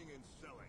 buying and selling.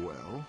Well?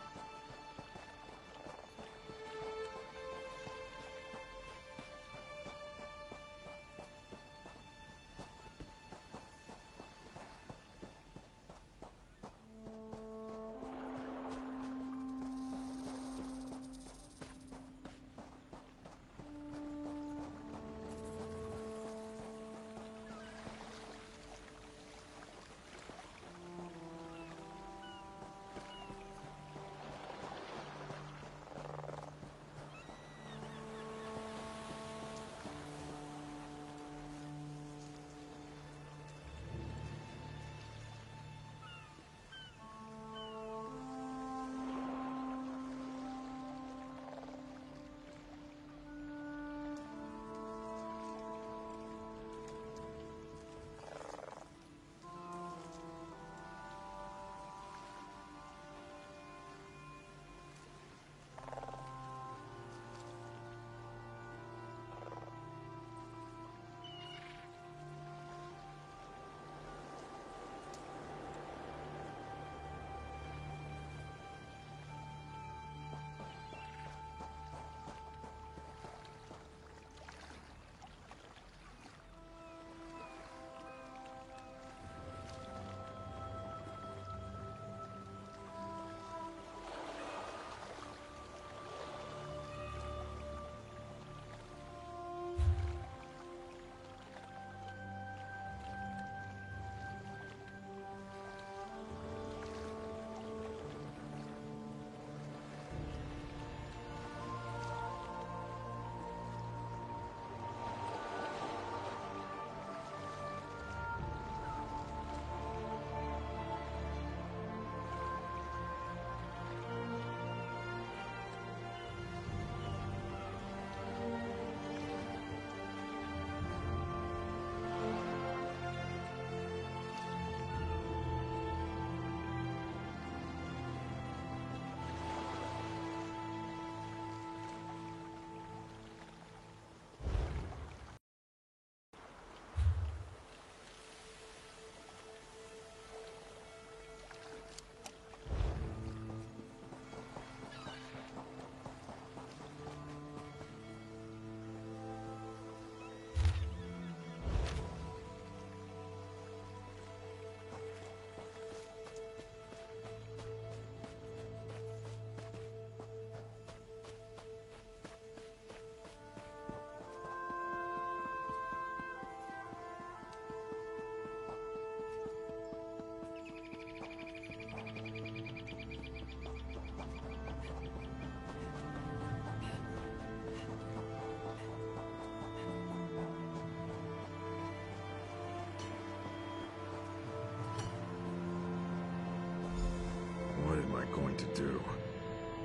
What am I going to do?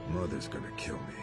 Mother's gonna kill me.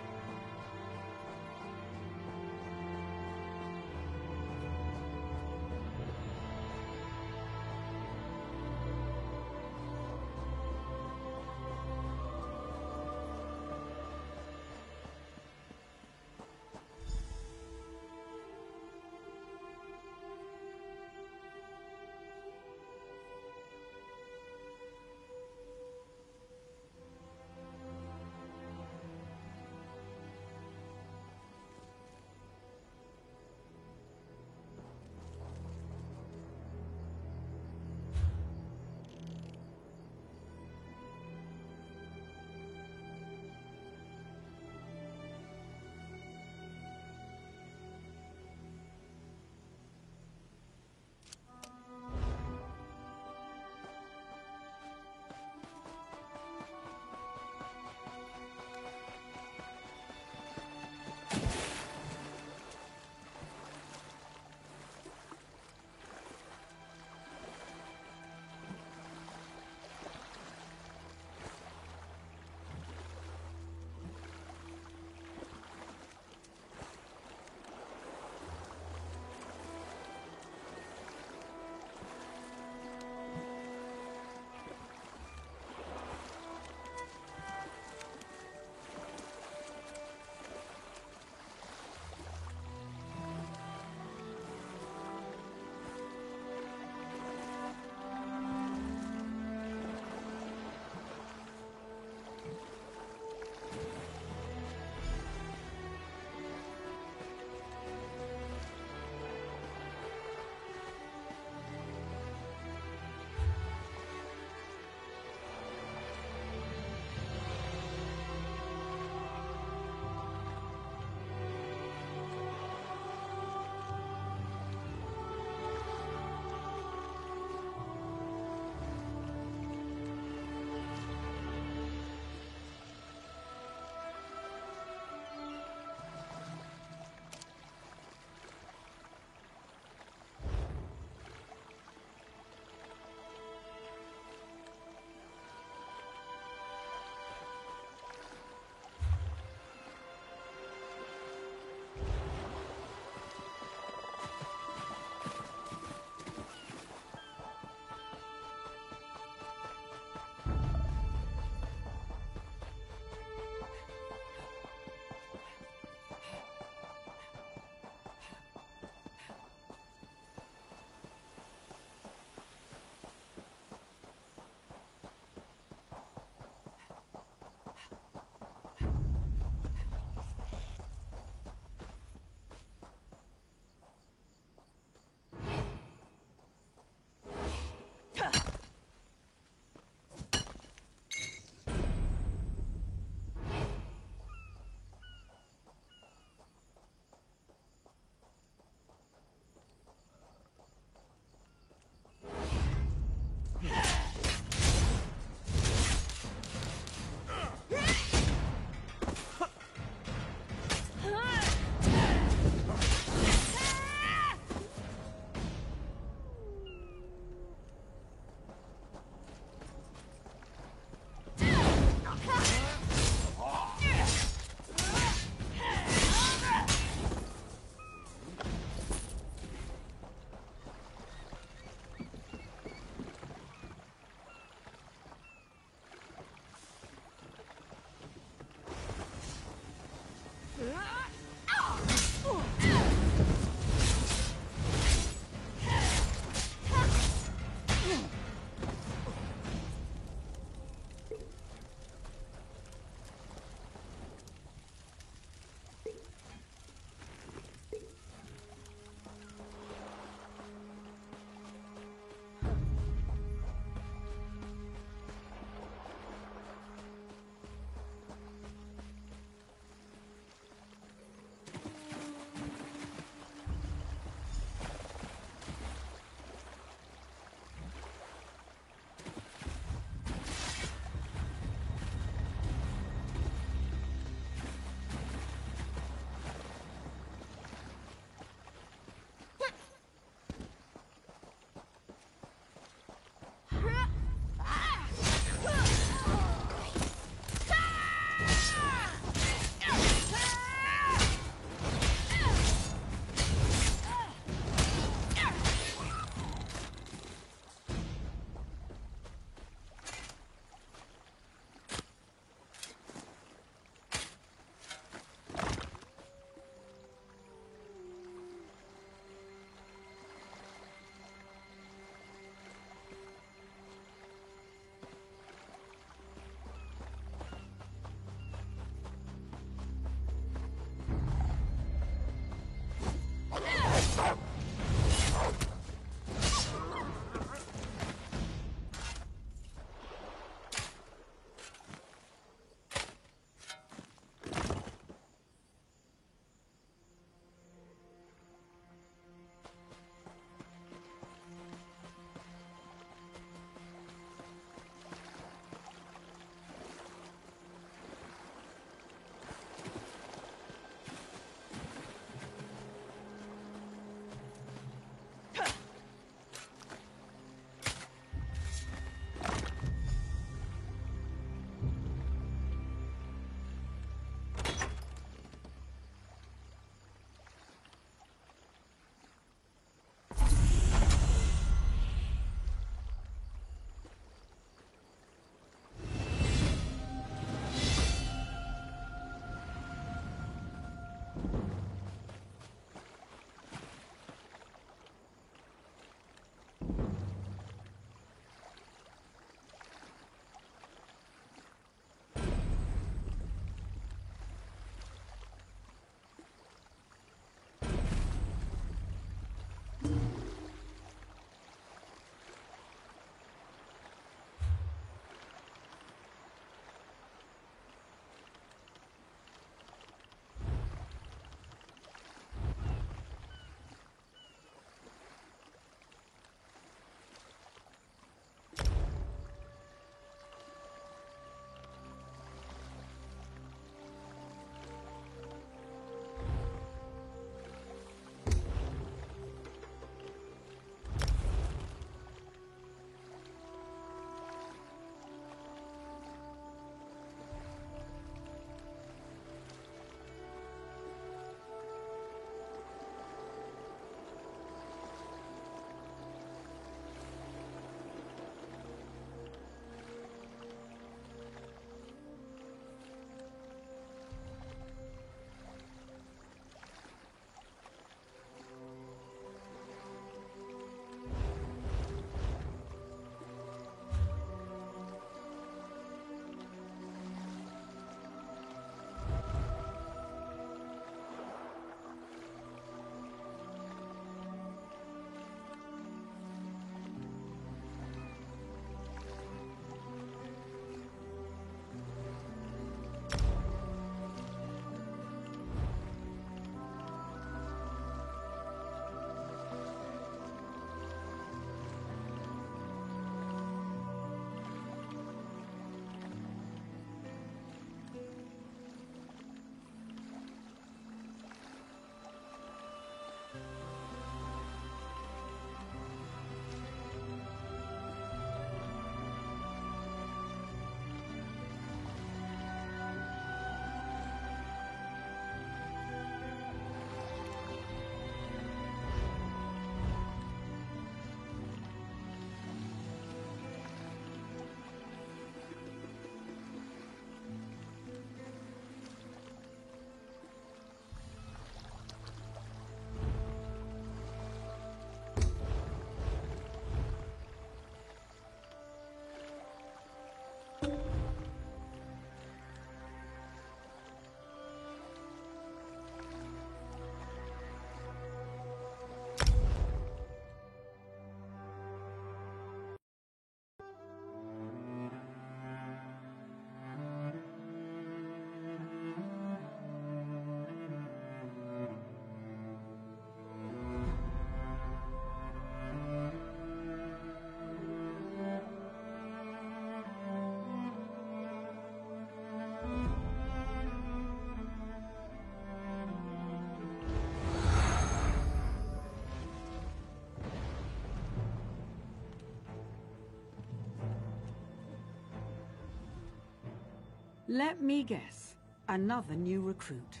Let me guess. Another new recruit.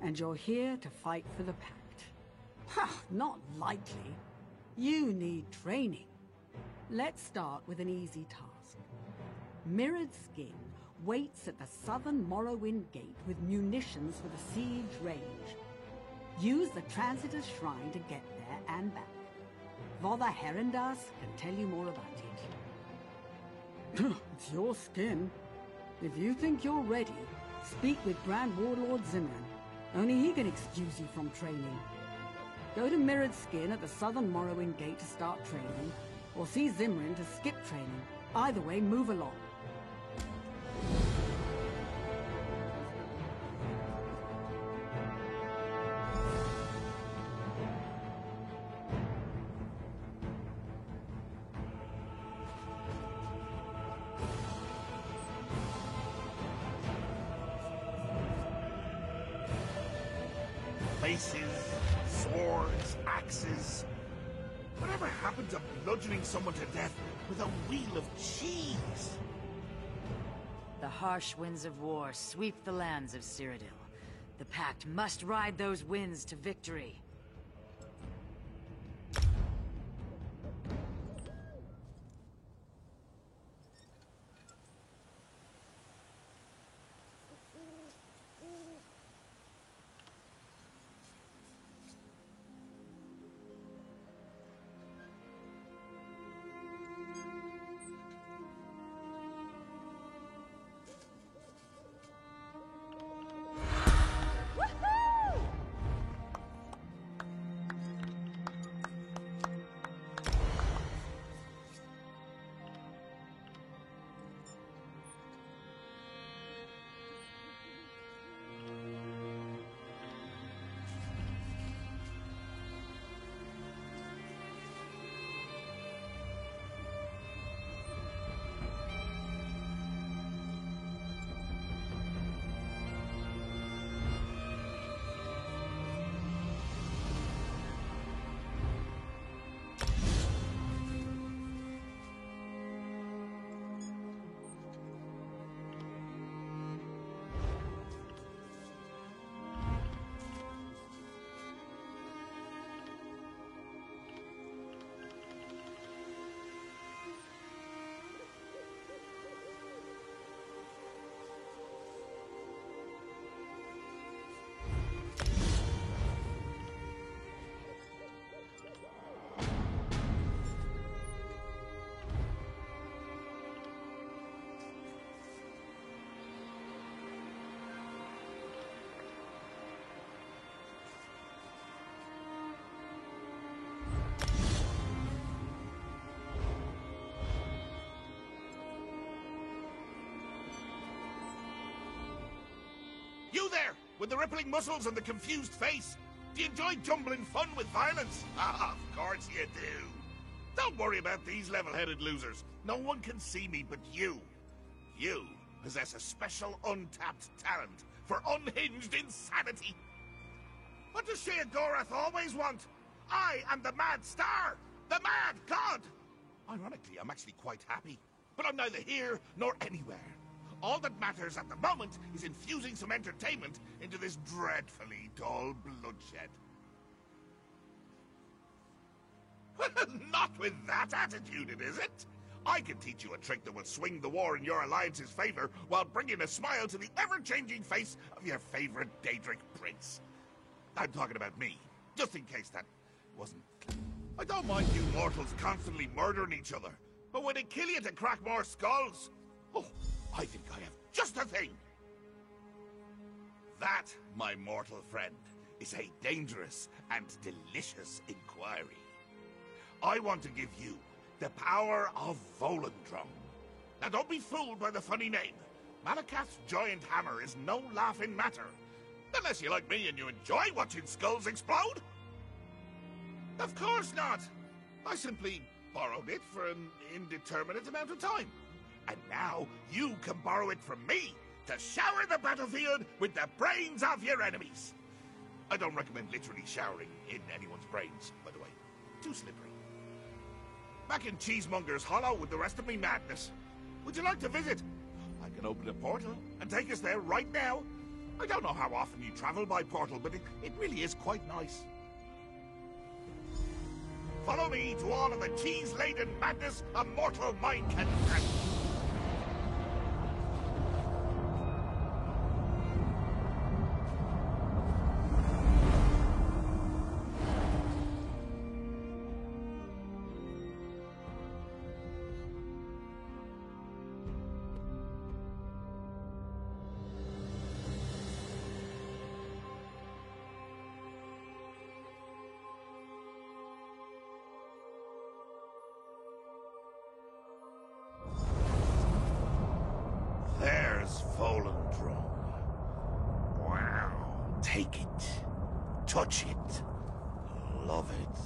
And you're here to fight for the Pact. Ha! Not likely. You need training. Let's start with an easy task. Mirrored Skin waits at the southern Morrowind Gate with munitions for the siege range. Use the Transitor's Shrine to get there and back. Vodha Herendas can tell you more about it. It's your skin. If you think you're ready, speak with Grand Warlord Zimran. Only he can excuse you from training. Go to Mirrored Skin at the southern Morrowind Gate to start training, or see Zimran to skip training. Either way, move along. Maces, swords, axes. Whatever happened to bludgeoning someone to death with a wheel of cheese? The harsh winds of war sweep the lands of Cyrodiil. The Pact must ride those winds to victory. You there, with the rippling muscles and the confused face. Do you enjoy jumbling fun with violence? Ah, of course you do. Don't worry about these level-headed losers. No one can see me but you. You possess a special untapped talent for unhinged insanity. What does Sheogorath always want? I am the Mad Star, the Mad God! Ironically, I'm actually quite happy. But I'm neither here nor anywhere. All that matters at the moment is infusing some entertainment into this dreadfully dull bloodshed. Not with that attitude, is it? I can teach you a trick that will swing the war in your alliance's favor while bringing a smile to the ever-changing face of your favorite Daedric prince. I'm talking about me, just in case that wasn't clear. I don't mind you mortals constantly murdering each other, but would it kill you to crack more skulls? Oh, I think I have just a thing. That, my mortal friend, is a dangerous and delicious inquiry. I want to give you the power of Volendrum. Now don't be fooled by the funny name. Malakath's giant hammer is no laughing matter. Unless you're like me and you enjoy watching skulls explode. Of course not. I simply borrowed it for an indeterminate amount of time. And now you can borrow it from me to shower the battlefield with the brains of your enemies. I don't recommend literally showering in anyone's brains, by the way. Too slippery. Back in Cheesemonger's Hollow with the rest of me madness. Would you like to visit? I can can open a portal and take us there right now. I don't know how often you travel by portal, but it really is quite nice. Follow me to all of the cheese-laden madness a mortal mind can grasp. There's Volendrung. Wow. Take it. Touch it. Love it.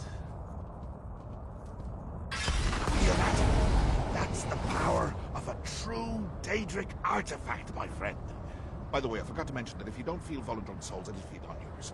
Feel that? That's the power of a true Daedric artifact, my friend. By the way, I forgot to mention that if you don't feel Volendrung's souls, it'll feed on yours.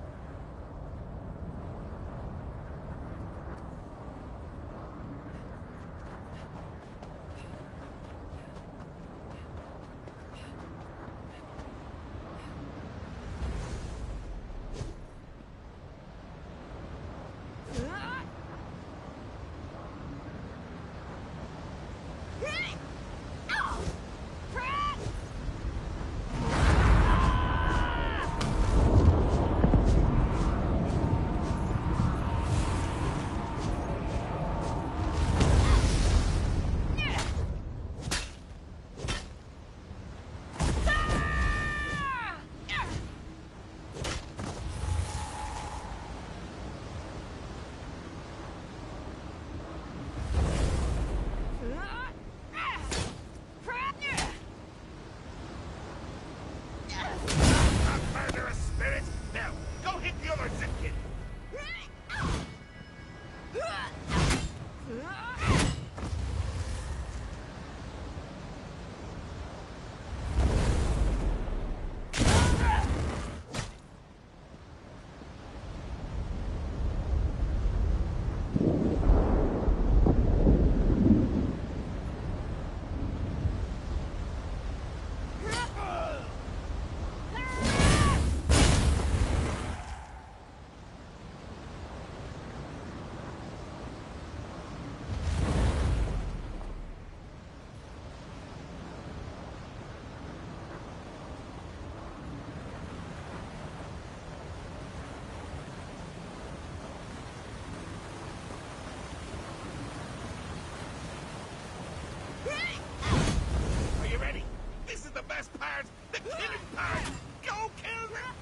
Part, the killing part! Go kill them!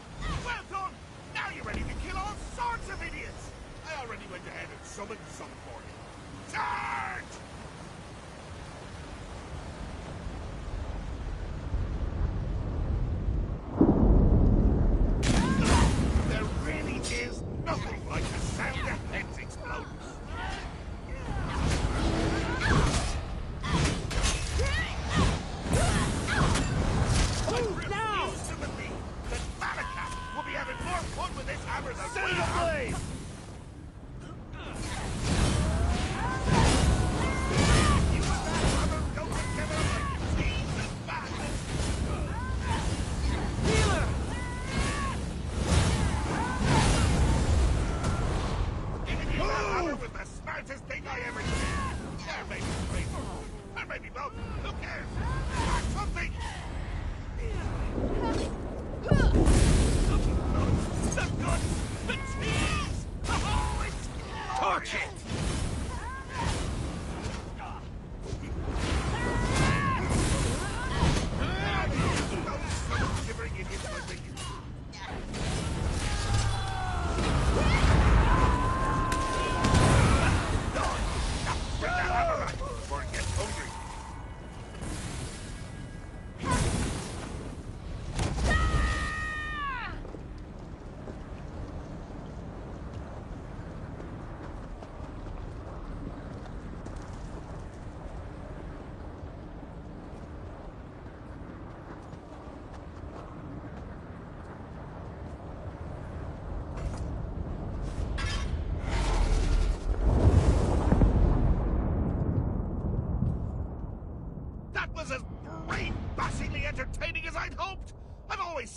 Well done! Now you're ready to kill all sorts of idiots! I already went ahead and summoned some for you. Charge! There really is nothing like the sound of heads exploding.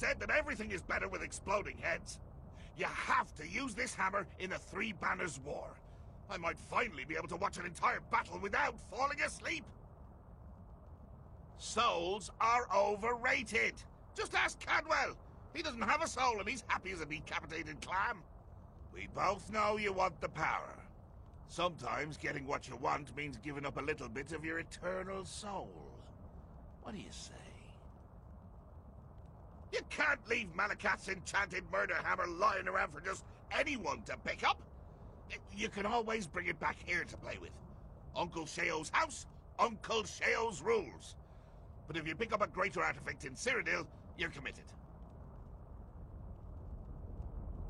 said that everything is better with exploding heads. You have to use this hammer in the Three Banners War. I might finally be able to watch an entire battle without falling asleep. Souls are overrated. Just ask Cadwell. He doesn't have a soul and he's happy as a decapitated clam. We both know you want the power. Sometimes getting what you want means giving up a little bit of your eternal soul. What do you say? You can't leave Malakat's enchanted murder hammer lying around for just anyone to pick up. You can always bring it back here to play with. Uncle Sheo's house, Uncle Sheo's rules. But if you pick up a greater artifact in Cyrodiil, you're committed.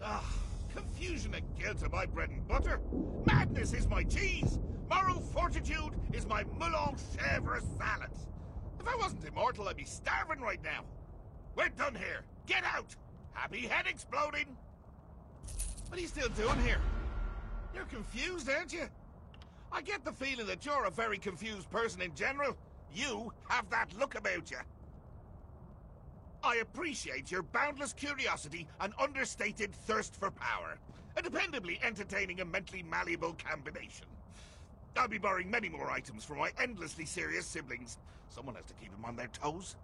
Ah, confusion and guilt are my bread and butter. Madness is my cheese. Moral fortitude is my moulin chèvre salad. If I wasn't immortal, I'd be starving right now. We're done here. Get out! Happy head exploding! What are you still doing here? You're confused, aren't you? I get the feeling that you're a very confused person in general. You have that look about you. I appreciate your boundless curiosity and understated thirst for power. A dependably entertaining and mentally malleable combination. I'll be borrowing many more items from my endlessly serious siblings. Someone has to keep them on their toes.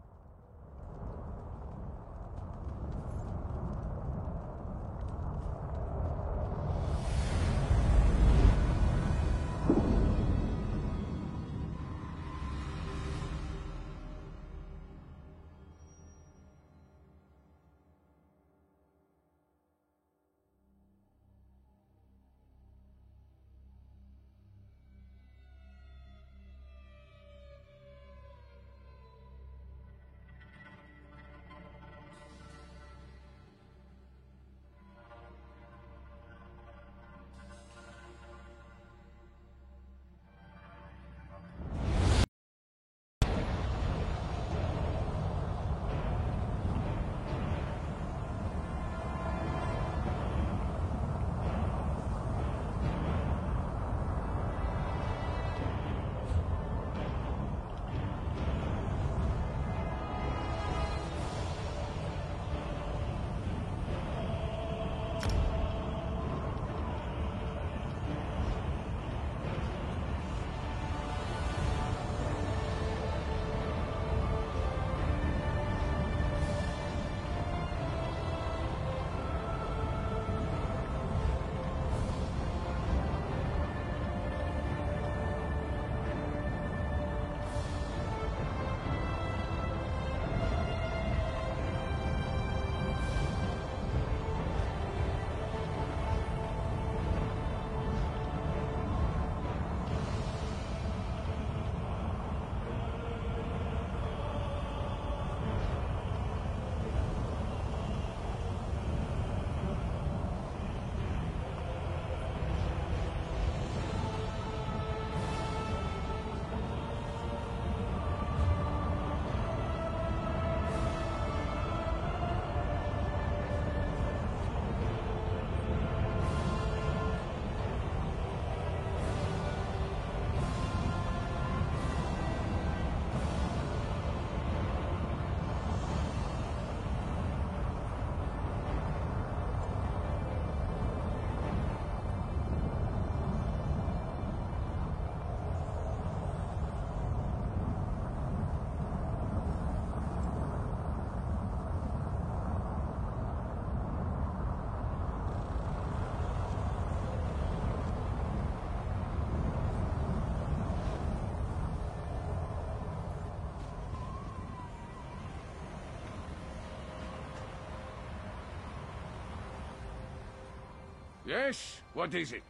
Yes? What is it?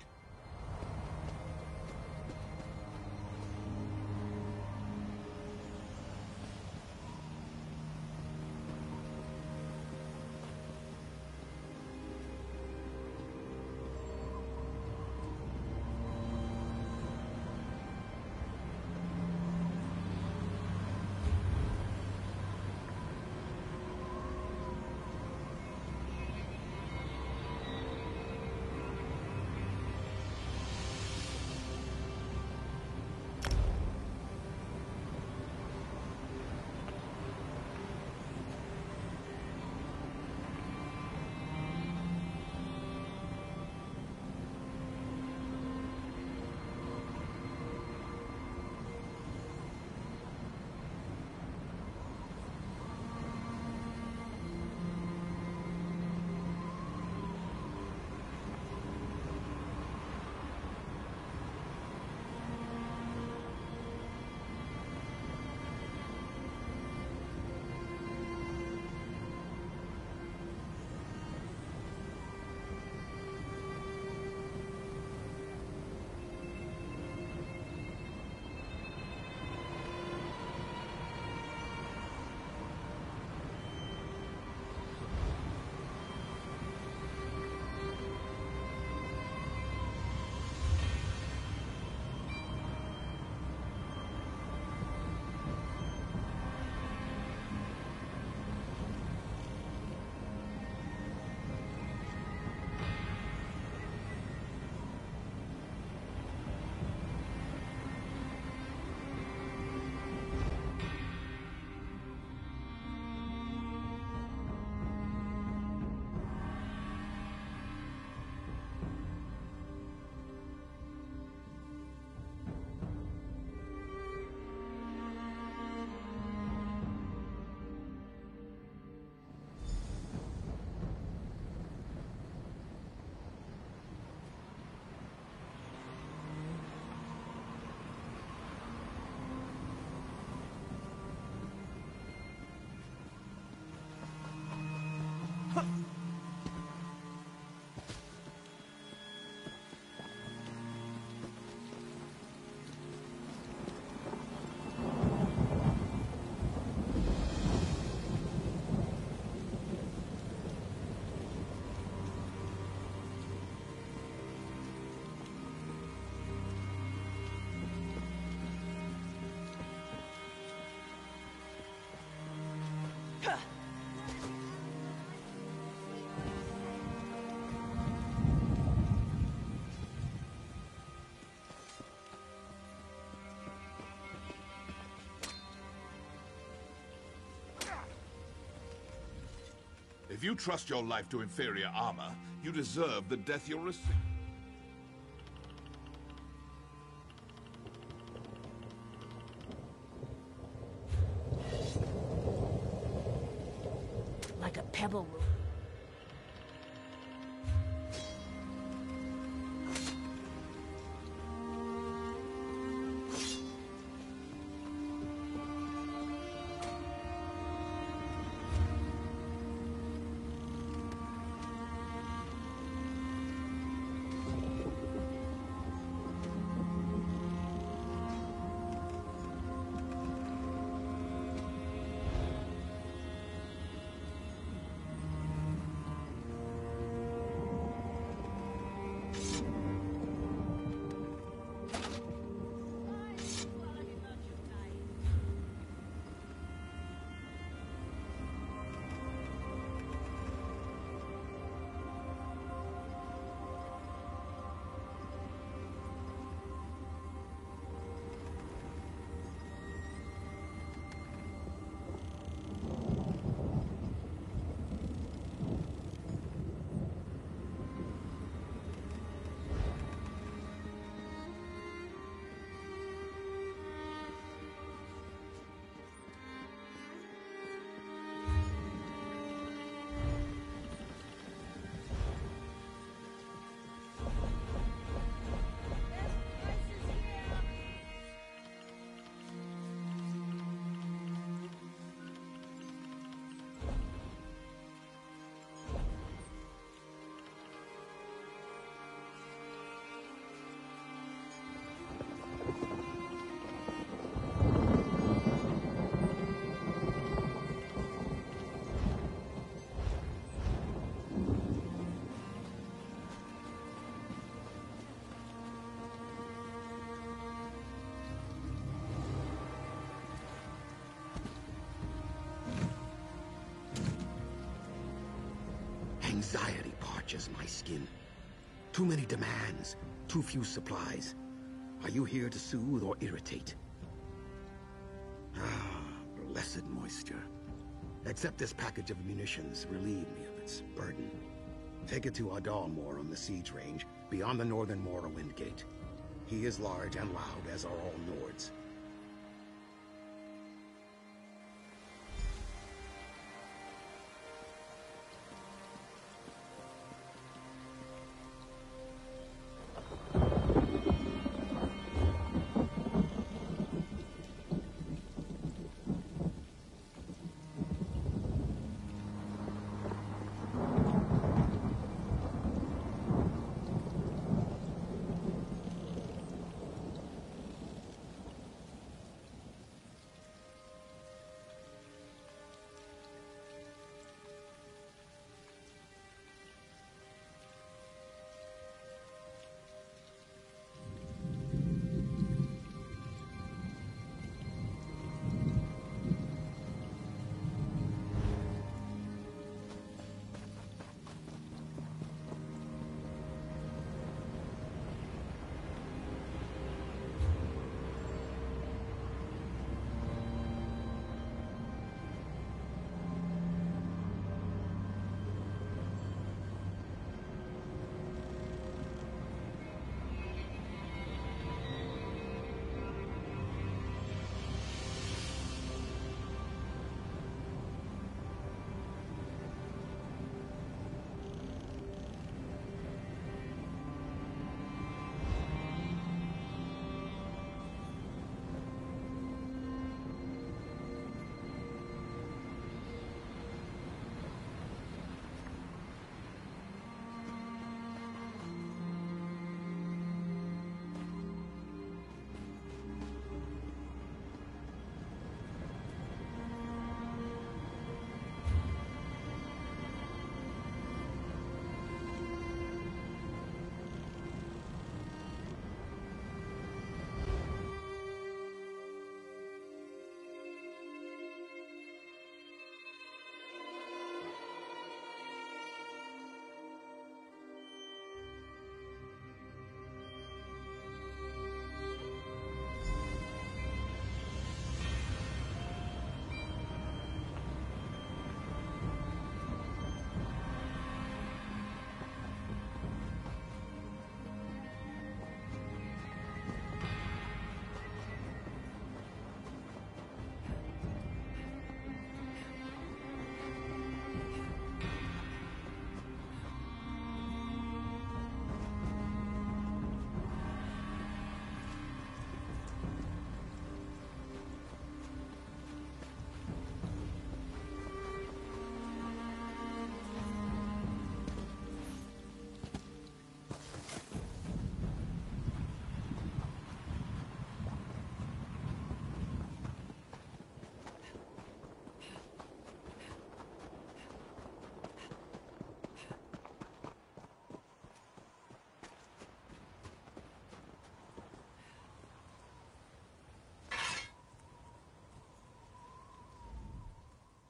If you trust your life to inferior armor, you deserve the death you'll receive. Like a pebble will. Anxiety parches my skin. Too many demands, too few supplies. Are you here to soothe or irritate? Ah, blessed moisture. Accept this package of munitions. Relieve me of its burden. Take it to Adalmor on the siege range, beyond the northern Morrowind Gate. He is large and loud, as are all Nords.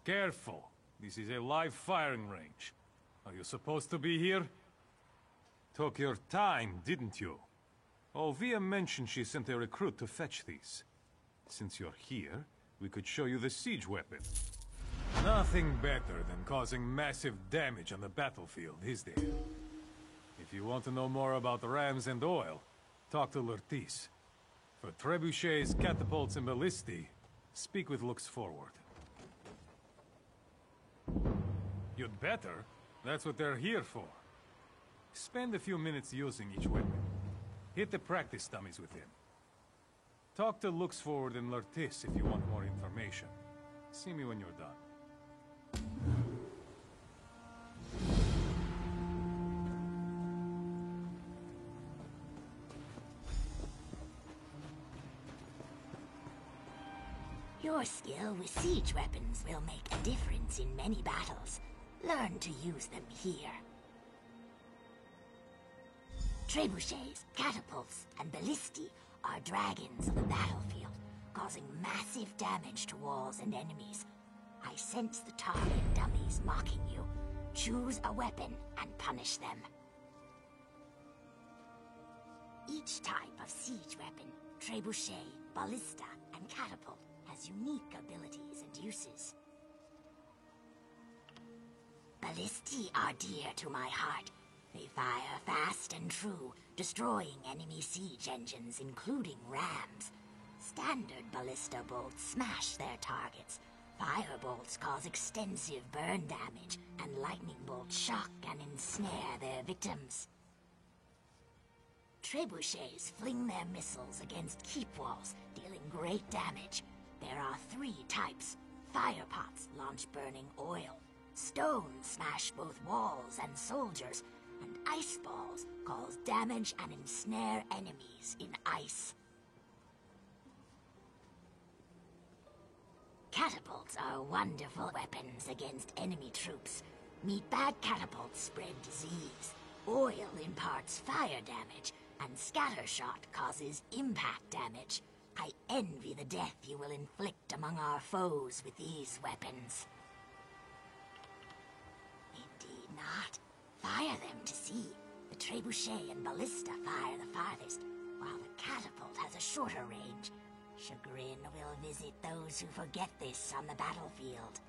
Careful. This is a live firing range. Are you supposed to be here? Took your time, didn't you? Olvia mentioned she sent a recruit to fetch these. Since you're here, we could show you the siege weapon. Nothing better than causing massive damage on the battlefield, is there? If you want to know more about rams and oil, talk to Lurtis. For trebuchets, catapults, and ballistae, speak with Lux Forward. You'd better. That's what they're here for. Spend a few minutes using each weapon. Hit the practice dummies with him. Talk to Lux Forward and Lurtis if you want more information. See me when you're done. Your skill with siege weapons will make a difference in many battles. Learn to use them here. Trebuchets, catapults, and ballistae are dragons of the battlefield, causing massive damage to walls and enemies. I sense the target dummies mocking you. Choose a weapon and punish them. Each type of siege weapon, trebuchet, ballista, and catapult, has unique abilities and uses. Ballistae are dear to my heart. They fire fast and true, destroying enemy siege engines, including rams. Standard ballista bolts smash their targets. Fire bolts cause extensive burn damage, and lightning bolts shock and ensnare their victims. Trebuchets fling their missiles against keep walls, dealing great damage. There are 3 types. Fire pots launch burning oil. Stones smash both walls and soldiers, and ice balls cause damage and ensnare enemies in ice. Catapults are wonderful weapons against enemy troops. Meat-bag catapults spread disease. Oil imparts fire damage, and scattershot causes impact damage. I envy the death you will inflict among our foes with these weapons. Indeed not. Fire them to see. The trebuchet and ballista fire the farthest, while the catapult has a shorter range. Chagrin will visit those who forget this on the battlefield.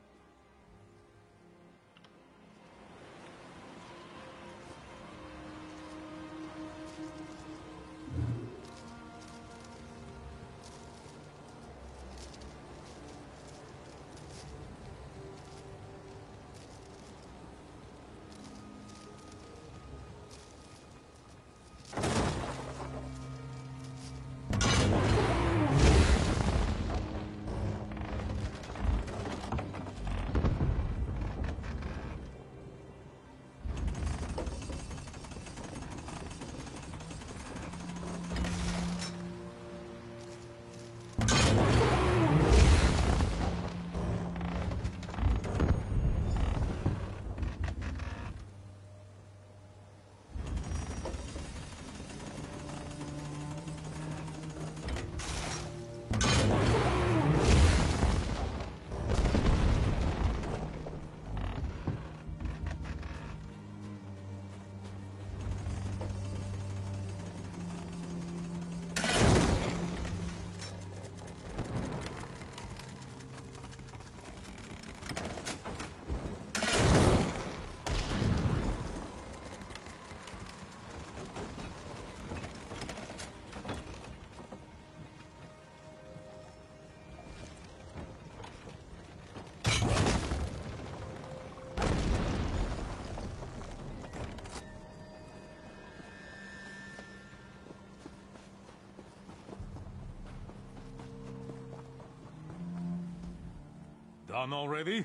Done already?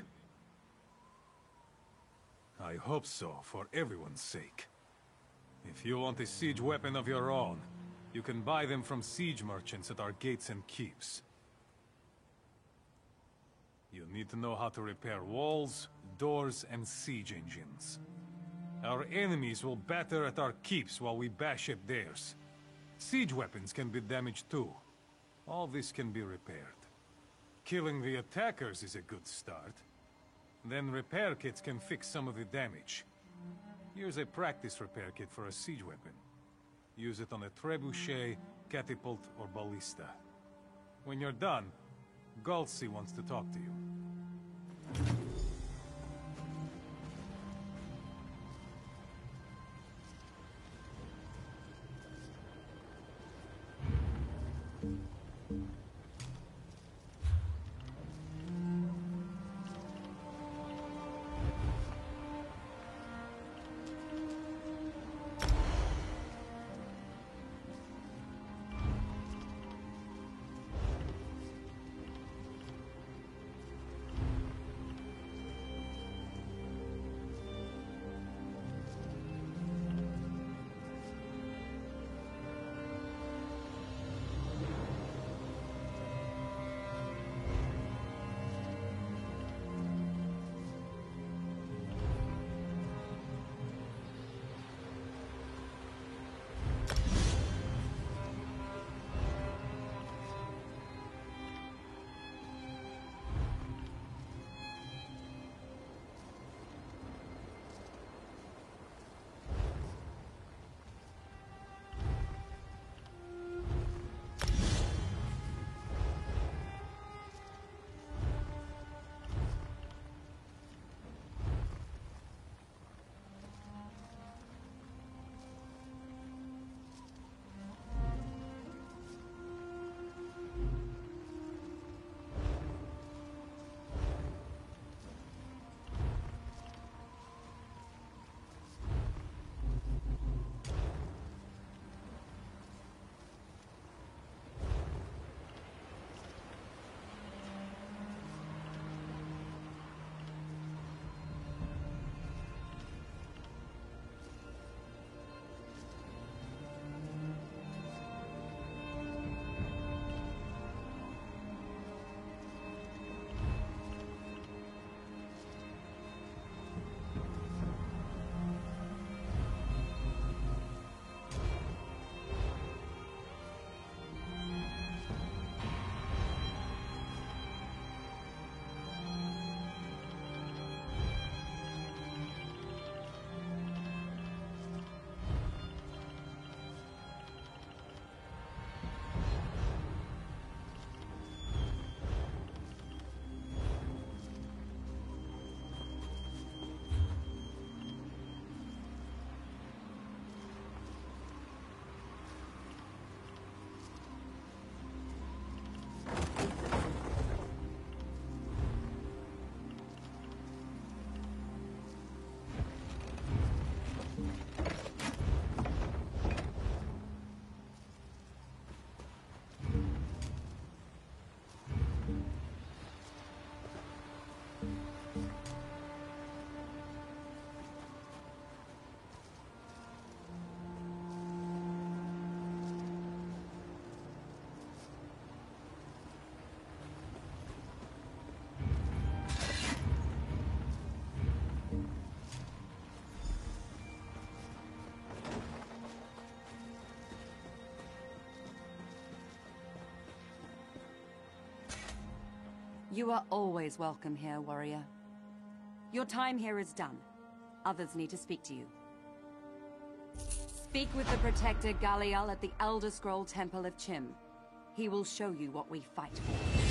I hope so, for everyone's sake. If you want a siege weapon of your own, you can buy them from siege merchants at our gates and keeps. You need to know how to repair walls, doors, and siege engines. Our enemies will batter at our keeps while we bash at theirs. Siege weapons can be damaged too. All this can be repaired. Killing the attackers is a good start. Then repair kits can fix some of the damage. Here's a practice repair kit for a siege weapon. Use it on a trebuchet, catapult, or ballista. When you're done, Gulsi wants to talk to you. You are always welcome here, warrior. Your time here is done. Others need to speak to you. Speak with the Protector Galliel at the Elder Scroll Temple of Chim. He will show you what we fight for.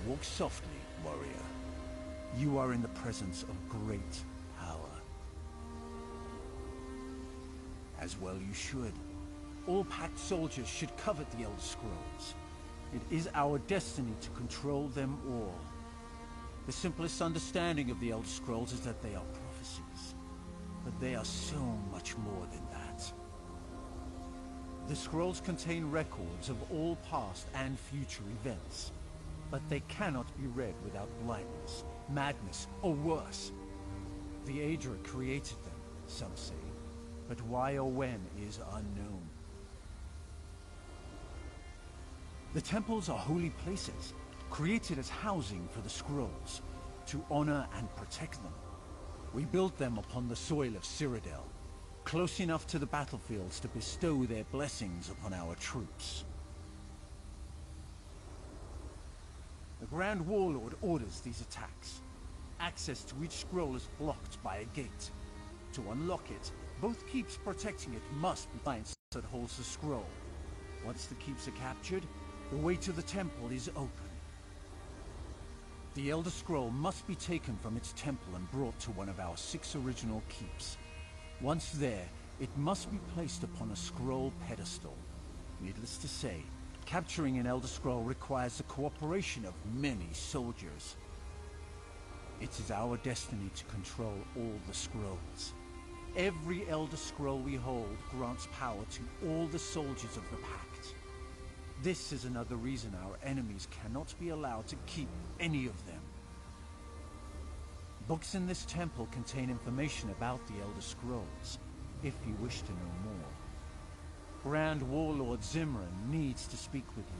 Walk softly, warrior. You are in the presence of great power. As well you should. All Pact soldiers should covet the Elder Scrolls. It is our destiny to control them all. The simplest understanding of the Elder Scrolls is that they are prophecies. But they are so much more than that. The scrolls contain records of all past and future events. But they cannot be read without blindness, madness, or worse. The Aedra created them, some say. But why or when is unknown. The temples are holy places, created as housing for the scrolls, to honor and protect them. We built them upon the soil of Cyrodiil, close enough to the battlefields to bestow their blessings upon our troops. The Grand Warlord orders these attacks. Access to each scroll is blocked by a gate. To unlock it, both keeps protecting it must be science that holds the scroll. Once the keeps are captured, the way to the temple is open. The Elder Scroll must be taken from its temple and brought to one of our 6 original keeps. Once there, it must be placed upon a scroll pedestal. Needless to say, capturing an Elder Scroll requires the cooperation of many soldiers. It is our destiny to control all the scrolls. Every Elder Scroll we hold grants power to all the soldiers of the Pact. This is another reason our enemies cannot be allowed to keep any of them. Books in this temple contain information about the Elder Scrolls, if you wish to know more. Grand Warlord Zimran needs to speak with you.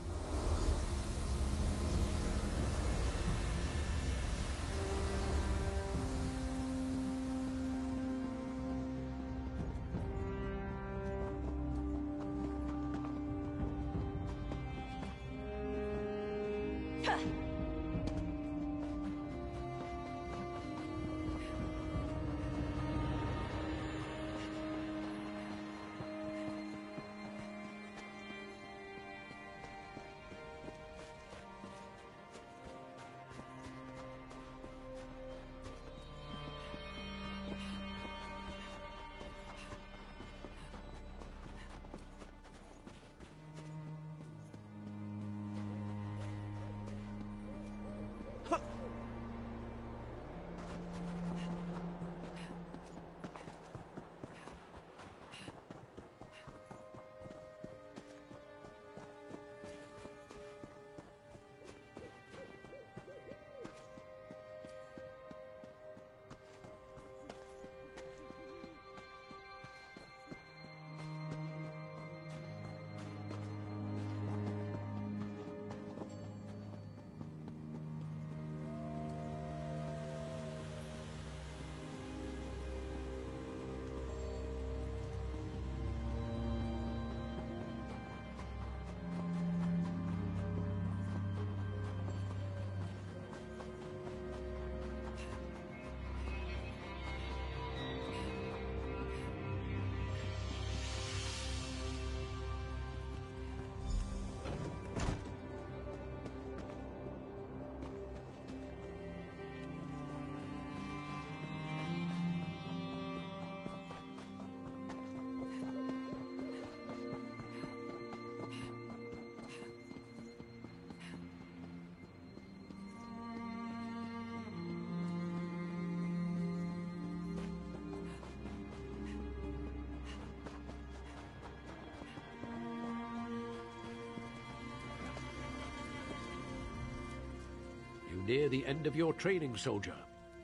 Near the end of your training, soldier.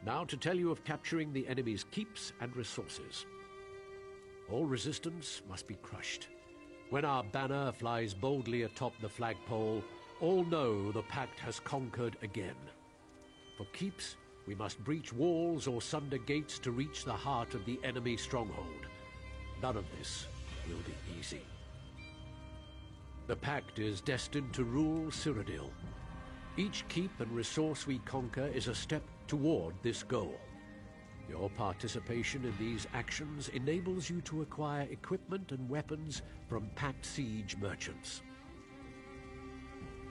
Now to tell you of capturing the enemy's keeps and resources. All resistance must be crushed. When our banner flies boldly atop the flagpole, all know the Pact has conquered again. For keeps, we must breach walls or sunder gates to reach the heart of the enemy stronghold. None of this will be easy. The Pact is destined to rule Cyrodiil. Each keep and resource we conquer is a step toward this goal. Your participation in these actions enables you to acquire equipment and weapons from Pact Siege merchants.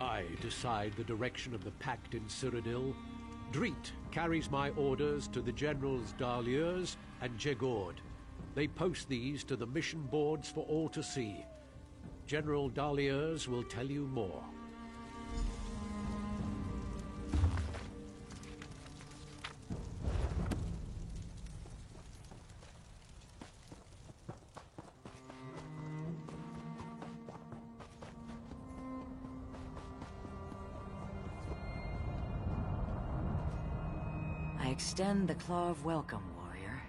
I decide the direction of the Pact in Cyrodiil. Dreet carries my orders to the Generals Dahliers and Jegord. They post these to the mission boards for all to see. General Dahliers will tell you more. I extend the claw of welcome, warrior.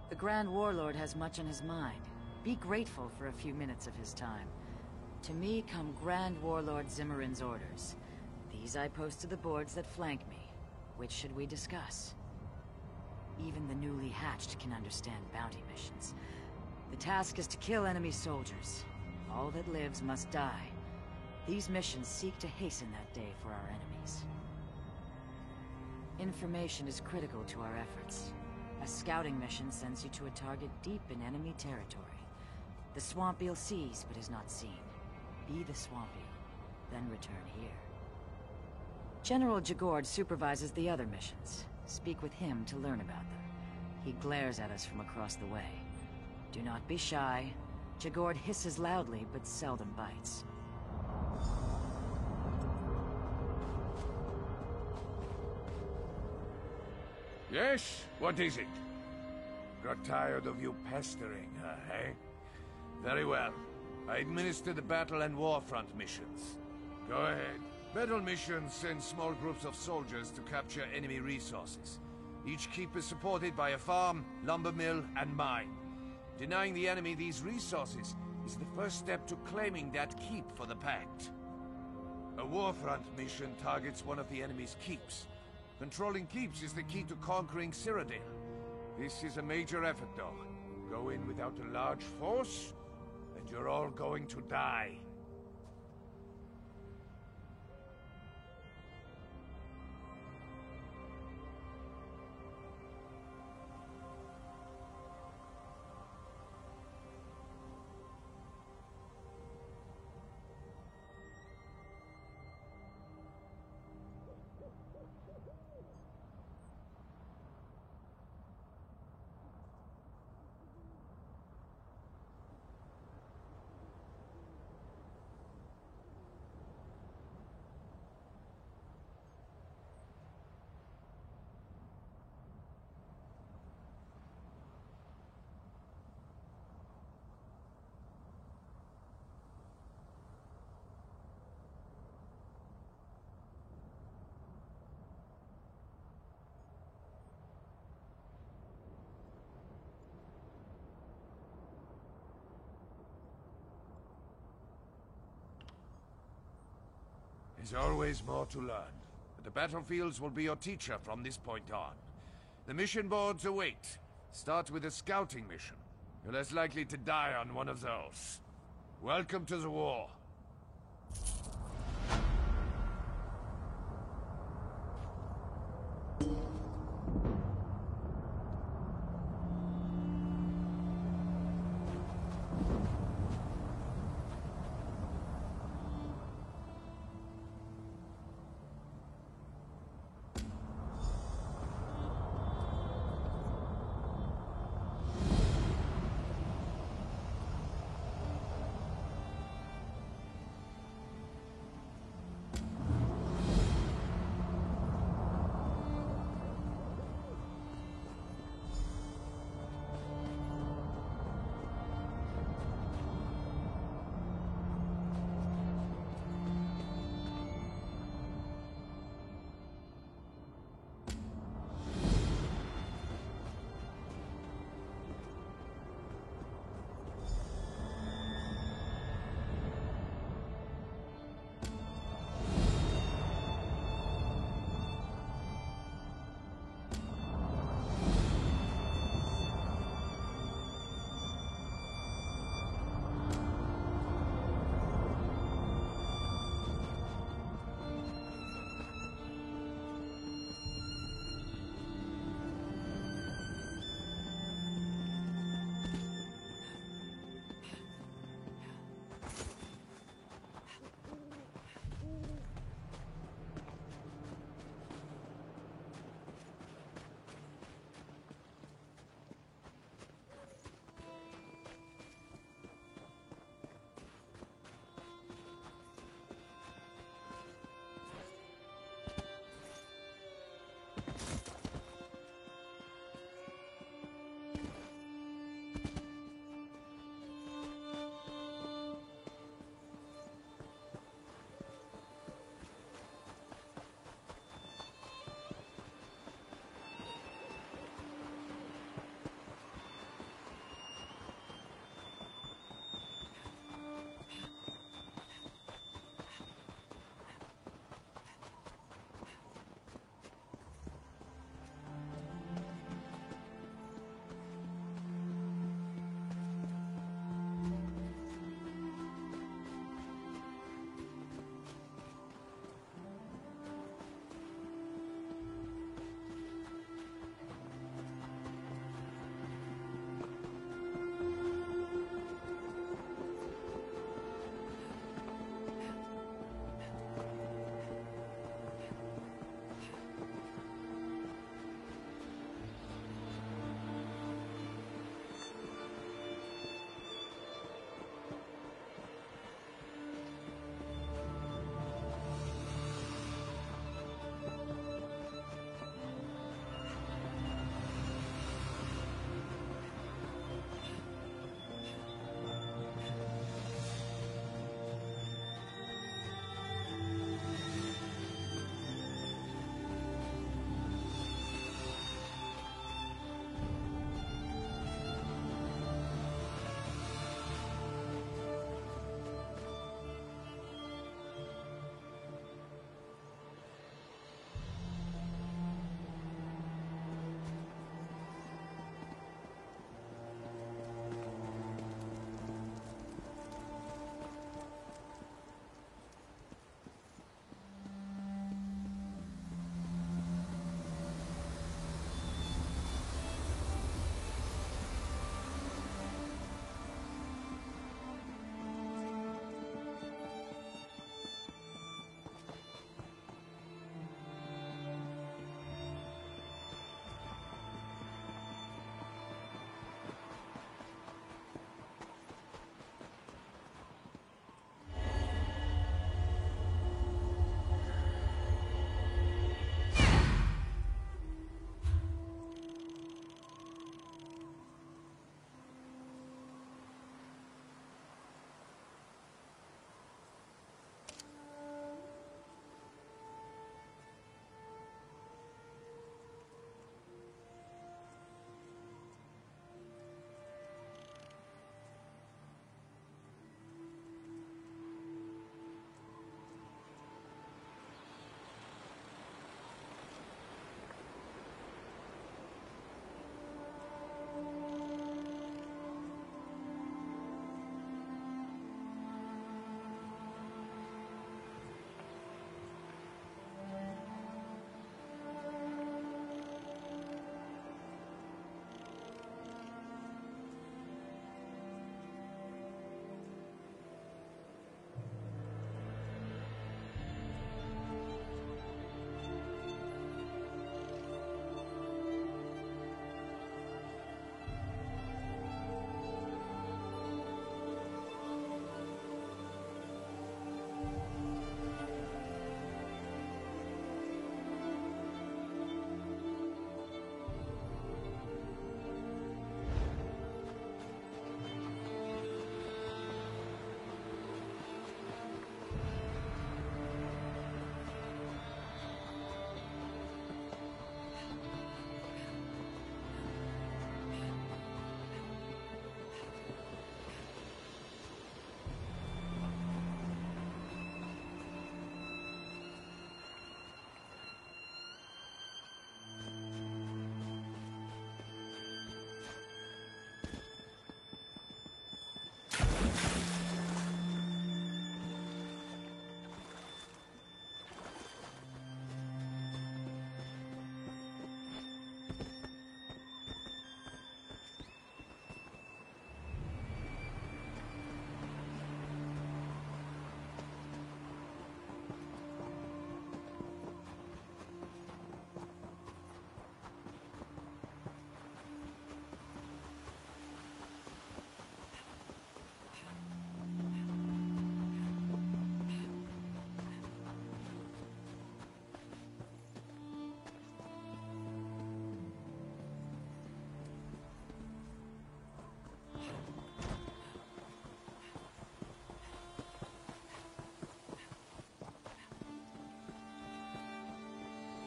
The Grand Warlord has much on his mind. Be grateful for a few minutes of his time. To me come Grand Warlord Zimmerin's orders. These I post to the boards that flank me. Which should we discuss? Even the newly hatched can understand bounty missions. The task is to kill enemy soldiers. All that lives must die. These missions seek to hasten that day for our enemies. Information is critical to our efforts. A scouting mission sends you to a target deep in enemy territory. The Swamp-Eel sees but is not seen. Be the Swamp-Eel, then return here. General Jegord supervises the other missions. Speak with him to learn about them. He glares at us from across the way. Do not be shy. Jegord hisses loudly but seldom bites. Yes? What is it? Got tired of you pestering her, eh? Very well. I administer the battle and war front missions. Go ahead. Battle missions send small groups of soldiers to capture enemy resources. Each keep is supported by a farm, lumber mill, and mine. Denying the enemy these resources is the first step to claiming that keep for the Pact. A war front mission targets one of the enemy's keeps. Controlling keeps is the key to conquering Cyrodiil. This is a major effort, though. Go in without a large force, and you're all going to die. There's always more to learn, but the battlefields will be your teacher from this point on. The mission boards await. Start with a scouting mission. You're less likely to die on one of those. Welcome to the war.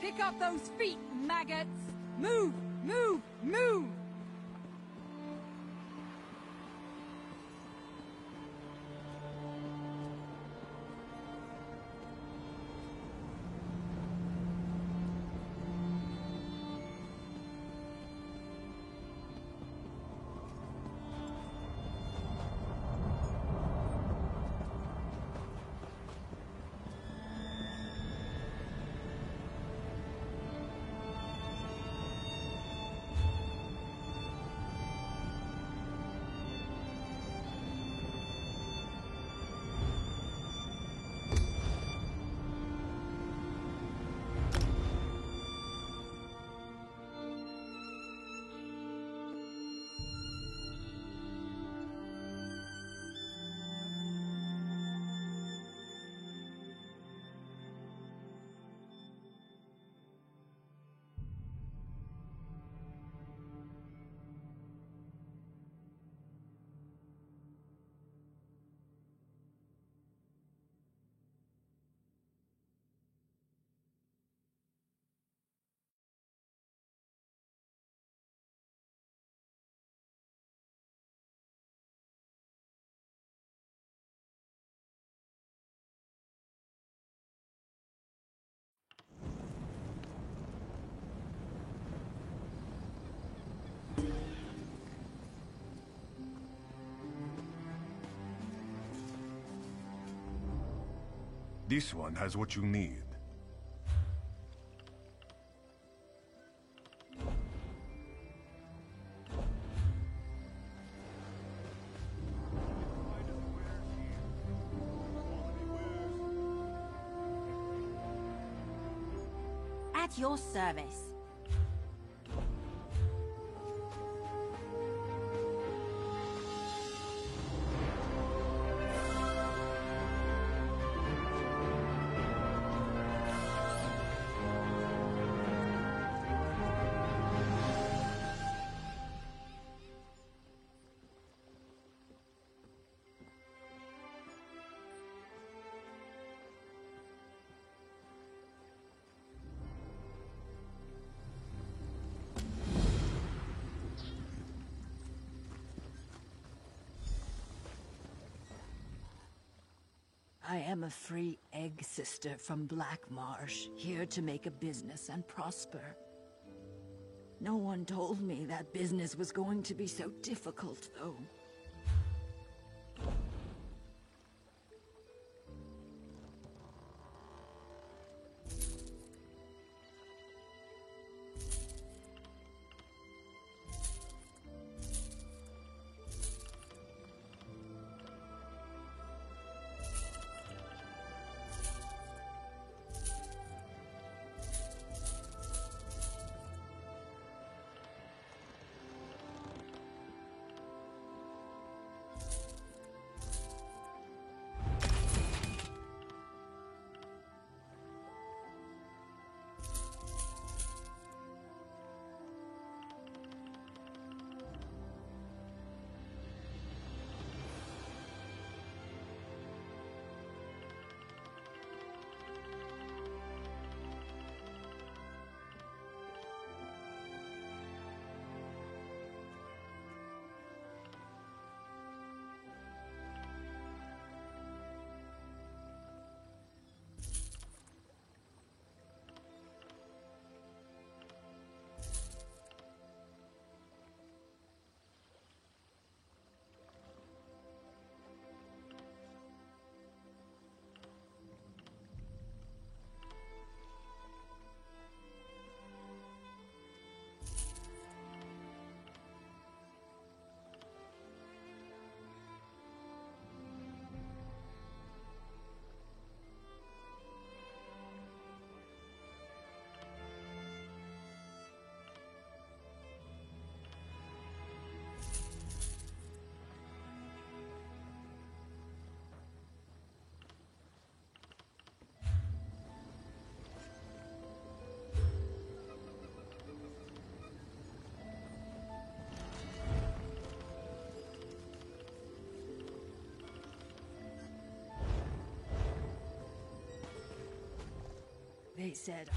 Pick up those feet, maggots! Move! Move! Move! This one has what you need. At your service. I am a free egg sister from Black Marsh, here to make a business and prosper. No one told me that business was going to be so difficult, though. They said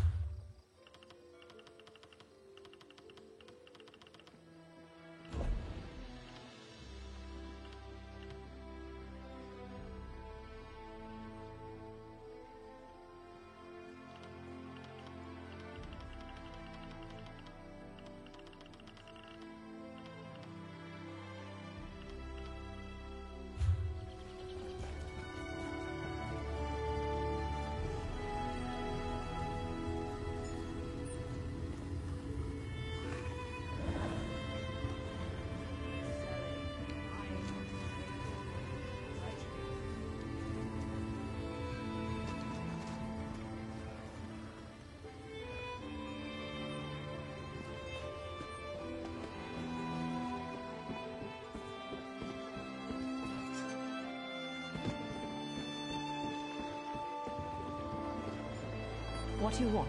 What do you want?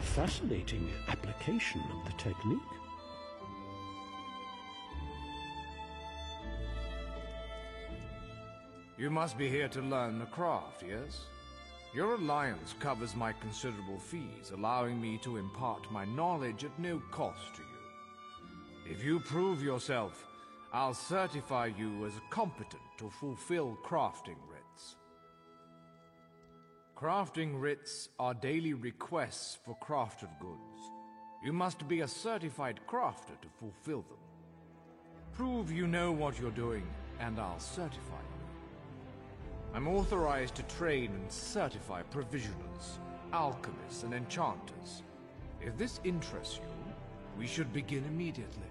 Fascinating application of the technique. You must be here to learn the craft, yes? Your alliance covers my considerable fees, allowing me to impart my knowledge at no cost to you. If you prove yourself, I'll certify you as competent to fulfill crafting writs. Crafting writs are daily requests for crafted goods. You must be a certified crafter to fulfill them. Prove you know what you're doing, and I'll certify you. I'm authorized to train and certify provisioners, alchemists, and enchanters. If this interests you, we should begin immediately.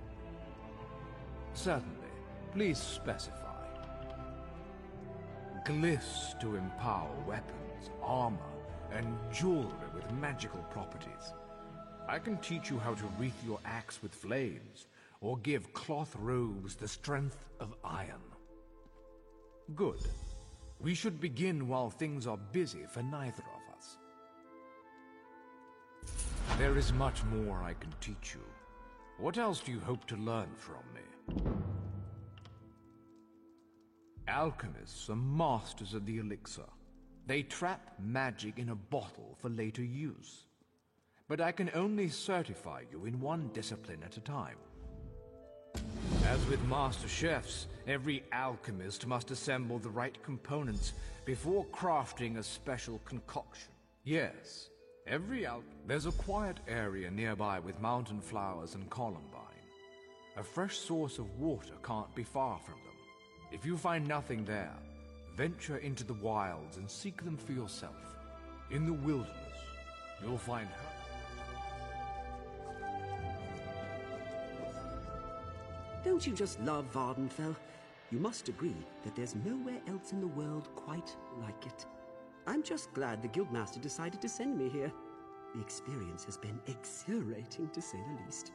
Certainly, please specify. Glyphs to empower weapons, armor, and jewelry with magical properties. I can teach you how to wreath your axe with flames, or give cloth robes the strength of iron. Good. We should begin while things are busy for neither of us. There is much more I can teach you. What else do you hope to learn from me? Alchemists are masters of the elixir. They trap magic in a bottle for later use. But I can only certify you in one discipline at a time. As with master chefs, every alchemist must assemble the right components before crafting a special concoction. Yes, there's a quiet area nearby with mountain flowers and columbine. A fresh source of water can't be far from them. If you find nothing there, venture into the wilds and seek them for yourself. In the wilderness, you'll find her. Don't you just love Vardenfell? You must agree that there's nowhere else in the world quite like it. I'm just glad the Guildmaster decided to send me here. The experience has been exhilarating, to say the least.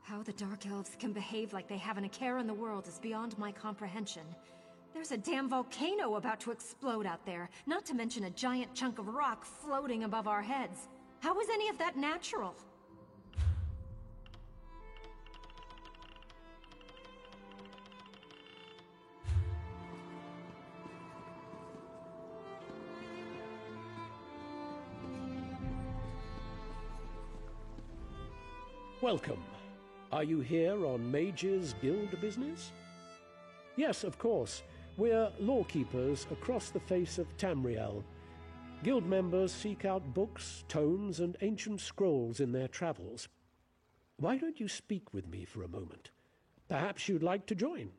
How the Dark Elves can behave like they haven't a care in the world is beyond my comprehension. There's a damn volcano about to explode out there, not to mention a giant chunk of rock floating above our heads. How is any of that natural? Welcome. Are you here on Mage's Guild business? Yes, of course. We're lawkeepers across the face of Tamriel. Guild members seek out books, tomes, and ancient scrolls in their travels. Why don't you speak with me for a moment? Perhaps you'd like to join.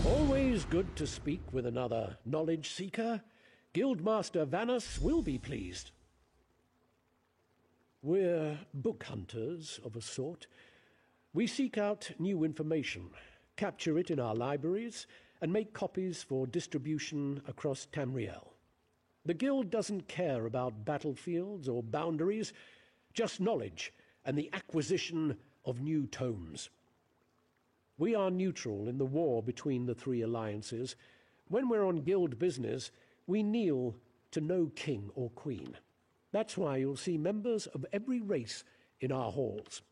Always good to speak with another knowledge seeker. Guildmaster Vanus will be pleased. We're book hunters of a sort. We seek out new information, capture it in our libraries, and make copies for distribution across Tamriel. The Guild doesn't care about battlefields or boundaries, just knowledge and the acquisition of new tomes. We are neutral in the war between the three alliances. When we're on guild business, we kneel to no king or queen. That's why you'll see members of every race in our halls.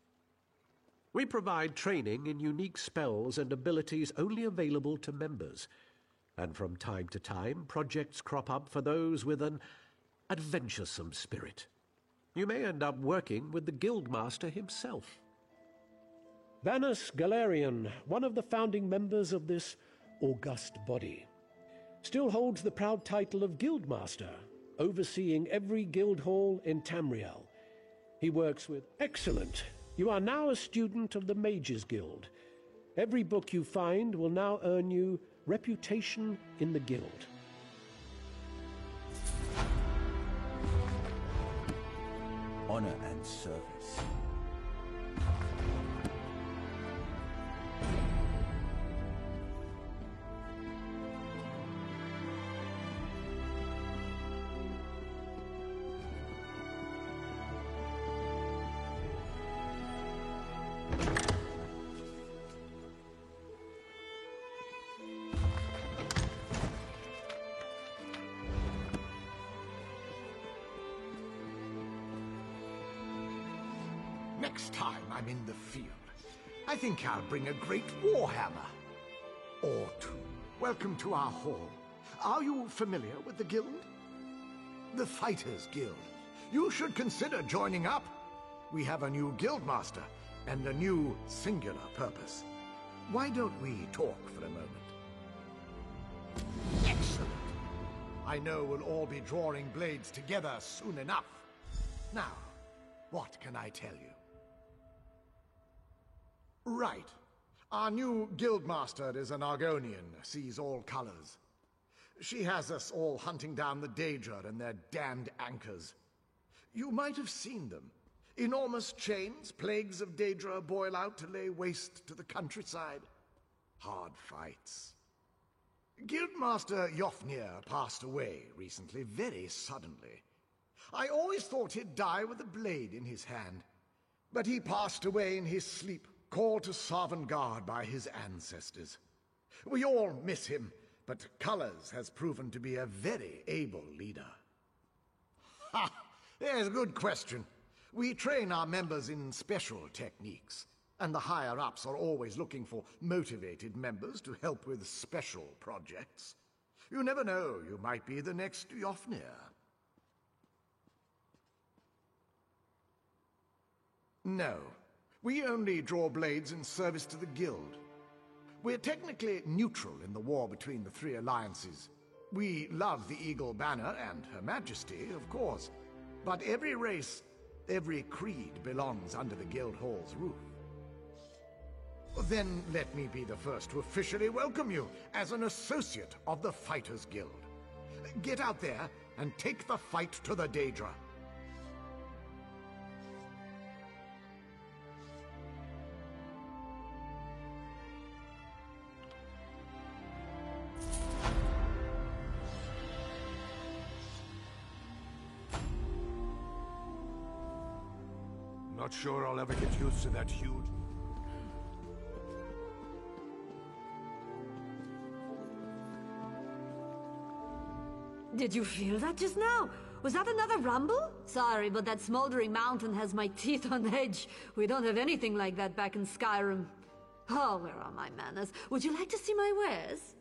We provide training in unique spells and abilities only available to members. And from time to time, projects crop up for those with an adventuresome spirit. You may end up working with the Guildmaster himself. Vanus Galerion, one of the founding members of this august body, still holds the proud title of Guildmaster, overseeing every guild hall in Tamriel. He works with... Excellent! You are now a student of the Mages Guild. Every book you find will now earn you reputation in the guild. Honor and service. Next time I'm in the field, I think I'll bring a great warhammer. Or two. Welcome to our hall. Are you familiar with the guild? The Fighters Guild. You should consider joining up. We have a new guildmaster and a new singular purpose. Why don't we talk for a moment? Excellent. I know we'll all be drawing blades together soon enough. Now, what can I tell you? Right. Our new guildmaster is an Argonian, sees all colors. She has us all hunting down the Daedra and their damned anchors. You might have seen them. Enormous chains, plagues of Daedra boil out to lay waste to the countryside. Hard fights. Guildmaster Jofnir passed away recently, very suddenly. I always thought he'd die with a blade in his hand. But he passed away in his sleep, called to Sovngarde by his ancestors. We all miss him, but Colors has proven to be a very able leader. Ha! There's a good question. We train our members in special techniques, and the higher-ups are always looking for motivated members to help with special projects. You never know, you might be the next Jofnir. No. We only draw blades in service to the guild. We're technically neutral in the war between the three alliances. We love the Eagle Banner and Her Majesty, of course. But every race, every creed belongs under the guild hall's roof. Then let me be the first to officially welcome you as an associate of the Fighters Guild. Get out there and take the fight to the Daedra. Not sure I'll ever get used to that huge... Did you feel that just now? Was that another rumble? Sorry, but that smoldering mountain has my teeth on edge. We don't have anything like that back in Skyrim. Oh, where are my manners? Would you like to see my wares?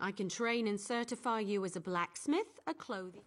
I can train and certify you as a blacksmith, a clothing...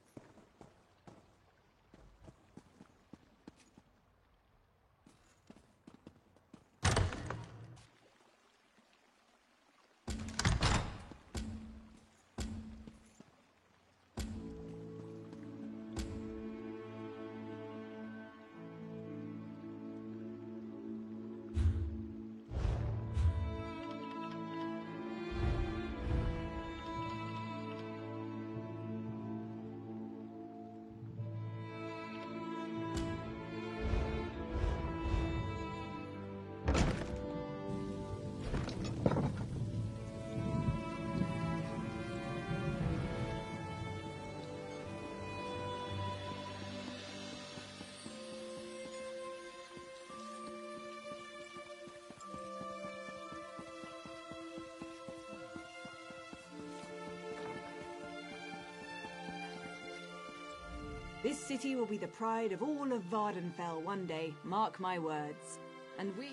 This city will be the pride of all of Vardenfell one day, mark my words. And we...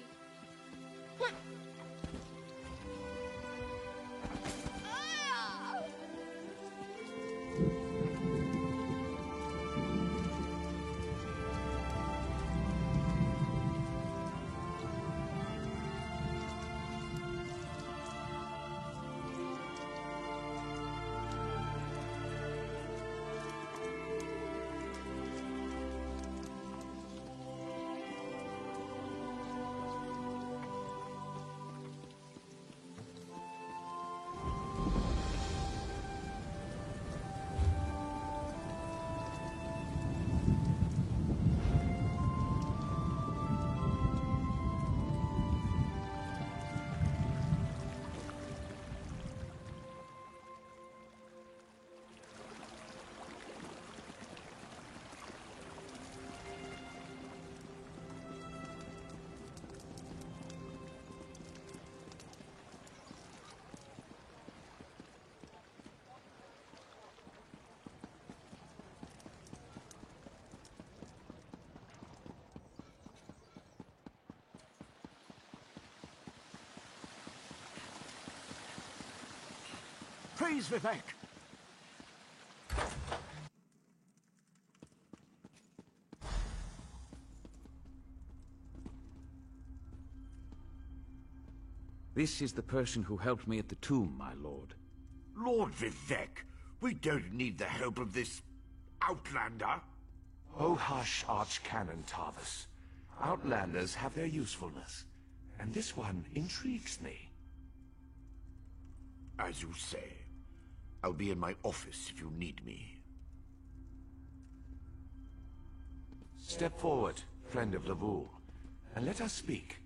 Praise Vivek! This is the person who helped me at the tomb, my lord. Lord Vivek, we don't need the help of this... outlander. Oh hush, Archcanon Tarvis. Outlanders have their usefulness, and this one intrigues me. As you say. I'll be in my office if you need me. Step forward, friend of Levoul, and let us speak.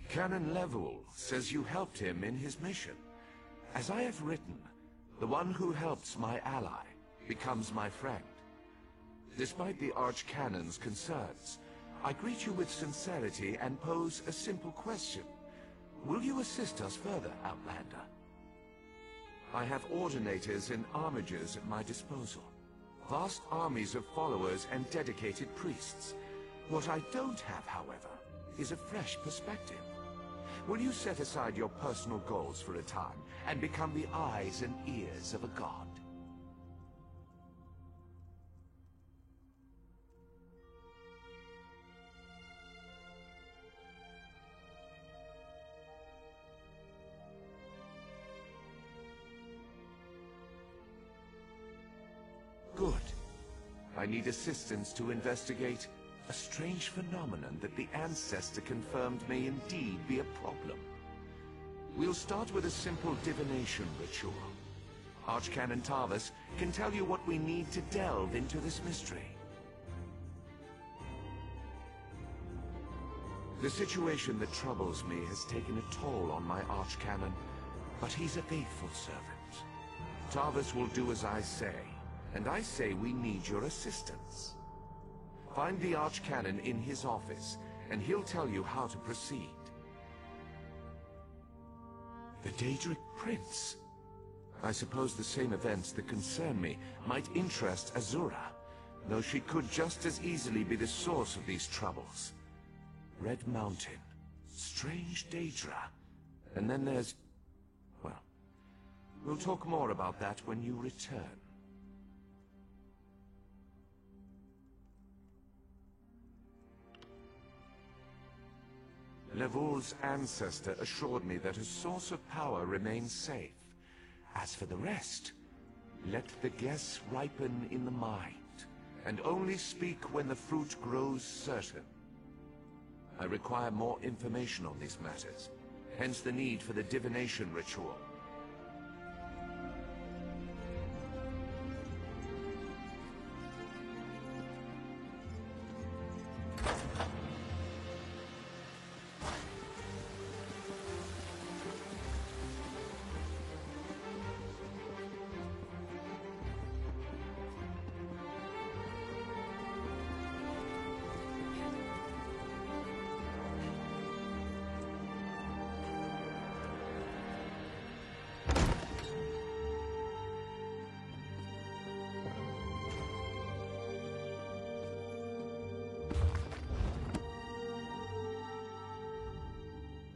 Canon Levoul says you helped him in his mission. As I have written, the one who helps my ally becomes my friend. Despite the Archcanon's concerns, I greet you with sincerity and pose a simple question. Will you assist us further, Outlander? I have ordinators and armigers at my disposal. Vast armies of followers and dedicated priests. What I don't have, however, is a fresh perspective. Will you set aside your personal goals for a time and become the eyes and ears of a god? Good. I need assistance to investigate a strange phenomenon that the Ancestor confirmed may indeed be a problem. We'll start with a simple divination ritual. Archcanon Tarvis can tell you what we need to delve into this mystery. The situation that troubles me has taken a toll on my Archcanon, but he's a faithful servant. Tarvis will do as I say, and I say we need your assistance. Find the Archcanon in his office, and he'll tell you how to proceed. The Daedric Prince. I suppose the same events that concern me might interest Azura, though she could just as easily be the source of these troubles. Red Mountain, strange Daedra, and then there's We'll talk more about that when you return. Levor's ancestor assured me that his source of power remains safe. As for the rest, let the guess ripen in the mind, and only speak when the fruit grows certain. I require more information on these matters, hence the need for the divination ritual.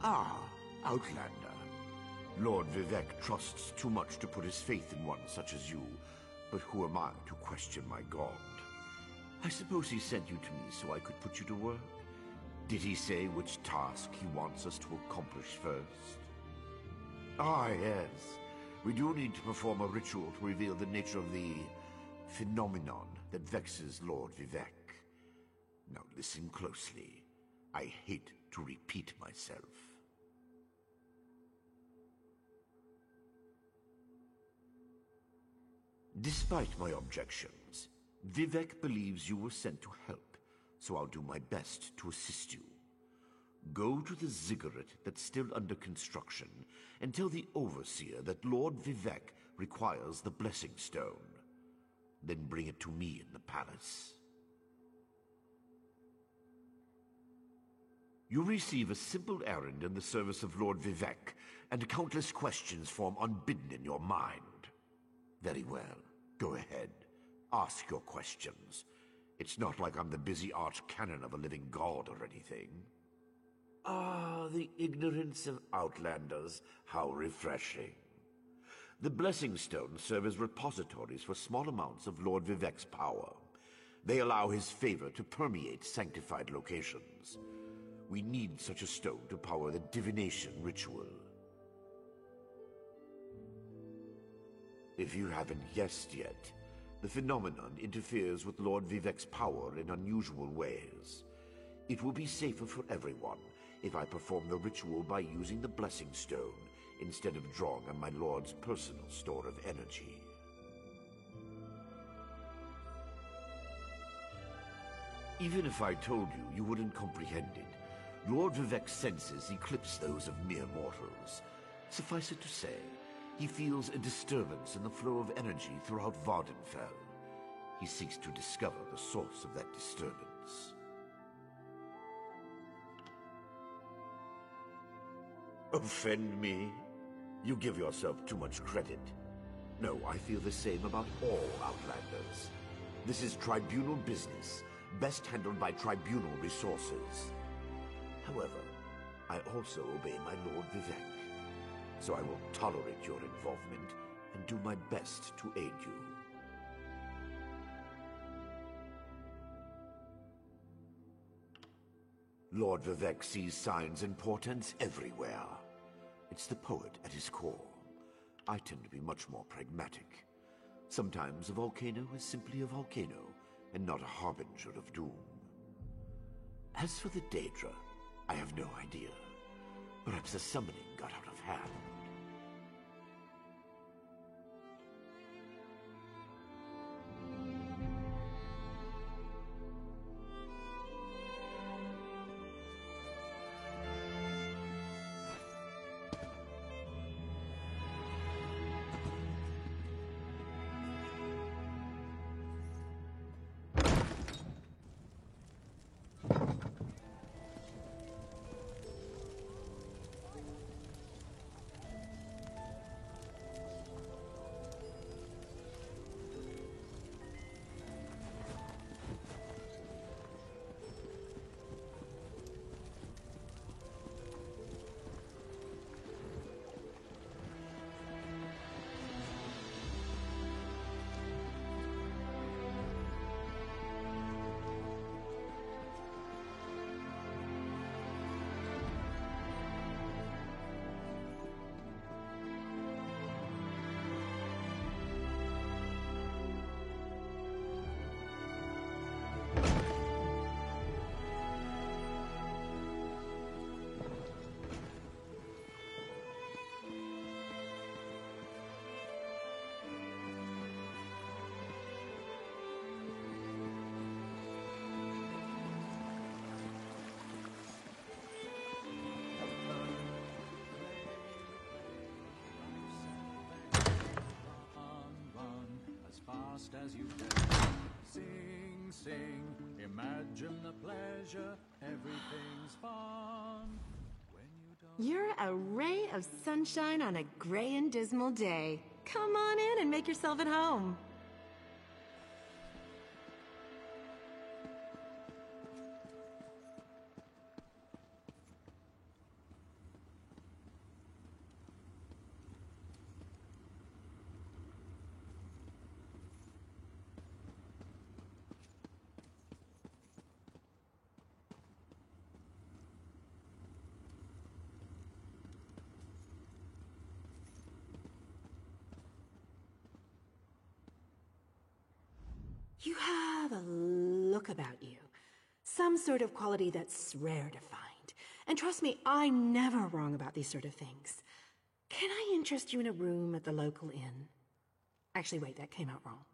Ah, Outlander. Lord Vivec trusts too much to put his faith in one such as you, but who am I to question my god? I suppose he sent you to me so I could put you to work? Did he say which task he wants us to accomplish first? Ah, yes. We do need to perform a ritual to reveal the nature of the phenomenon that vexes Lord Vivec. Now listen closely. I hate to repeat myself. Despite my objections, Vivec believes you were sent to help, so I'll do my best to assist you. Go to the ziggurat that's still under construction and tell the Overseer that Lord Vivec requires the Blessing Stone. Then bring it to me in the palace. You receive a simple errand in the service of Lord Vivec, and countless questions form unbidden in your mind. Very well. Go ahead. Ask your questions. It's not like I'm the busy arch-canon of a living god or anything. Ah, the ignorance of Outlanders. How refreshing. The Blessing Stones serve as repositories for small amounts of Lord Vivec's power. They allow his favor to permeate sanctified locations. We need such a stone to power the divination ritual. If you haven't guessed yet, the phenomenon interferes with Lord Vivec's power in unusual ways. It will be safer for everyone if I perform the ritual by using the Blessing Stone instead of drawing on my Lord's personal store of energy. Even if I told you, you wouldn't comprehend it. Lord Vivec's senses eclipse those of mere mortals. Suffice it to say, he feels a disturbance in the flow of energy throughout Vvardenfell. He seeks to discover the source of that disturbance. Offend me? You give yourself too much credit. No, I feel the same about all Outlanders. This is tribunal business, best handled by tribunal resources. However, I also obey my Lord Vivec, so I will tolerate your involvement and do my best to aid you. Lord Vivec sees signs and portents everywhere. It's the poet at his core. I tend to be much more pragmatic. Sometimes a volcano is simply a volcano, and not a harbinger of doom. As for the Daedra, I have no idea. Perhaps the summoning got out of hand. fast as you dare. Sing, sing, imagine the pleasure, everything's fun. You're a ray of sunshine on a gray and dismal day. Come on in and make yourself at home. You have a look about you. Some sort of quality that's rare to find. And trust me, I'm never wrong about these sort of things. Can I interest you in a room at the local inn? Actually, wait, that came out wrong.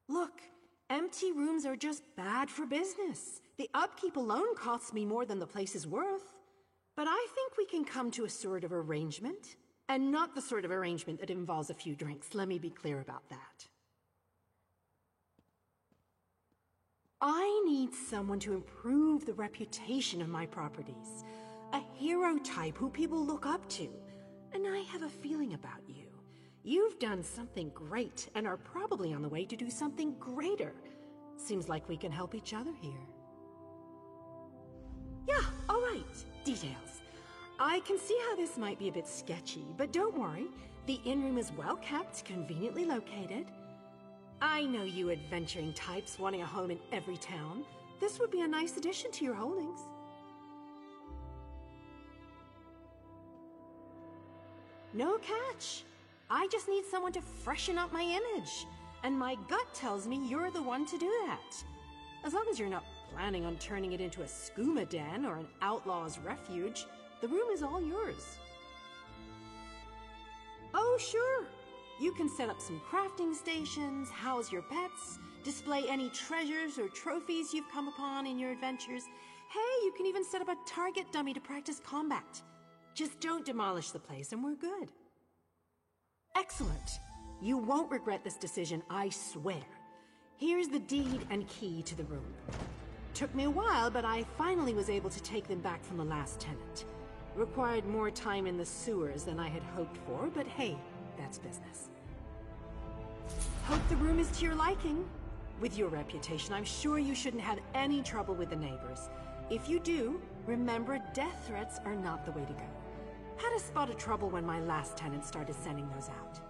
Look, empty rooms are just bad for business. The upkeep alone costs me more than the place is worth. But I think we can come to a sort of arrangement. And not the sort of arrangement that involves a few drinks. Let me be clear about that. I need someone to improve the reputation of my properties. A hero type who people look up to. And I have a feeling about you. You've done something great and are probably on the way to do something greater. Seems like we can help each other here. Yeah, all right. Details. I can see how this might be a bit sketchy, but don't worry. The inn room is well kept, conveniently located. I know you adventuring types wanting a home in every town. This would be a nice addition to your holdings. No catch. I just need someone to freshen up my image. And my gut tells me you're the one to do that. As long as you're not planning on turning it into a skooma den or an outlaw's refuge, the room is all yours. Oh, sure. You can set up some crafting stations, house your pets, display any treasures or trophies you've come upon in your adventures. Hey, you can even set up a target dummy to practice combat. Just don't demolish the place and we're good. Excellent. You won't regret this decision, I swear. Here's the deed and key to the room. Took me a while, but I finally was able to take them back from the last tenant. Required more time in the sewers than I had hoped for, but hey, that's business. Hope the room is to your liking. With your reputation, I'm sure you shouldn't have any trouble with the neighbors. If you do, remember death threats are not the way to go. Had a spot of trouble when my last tenant started sending those out.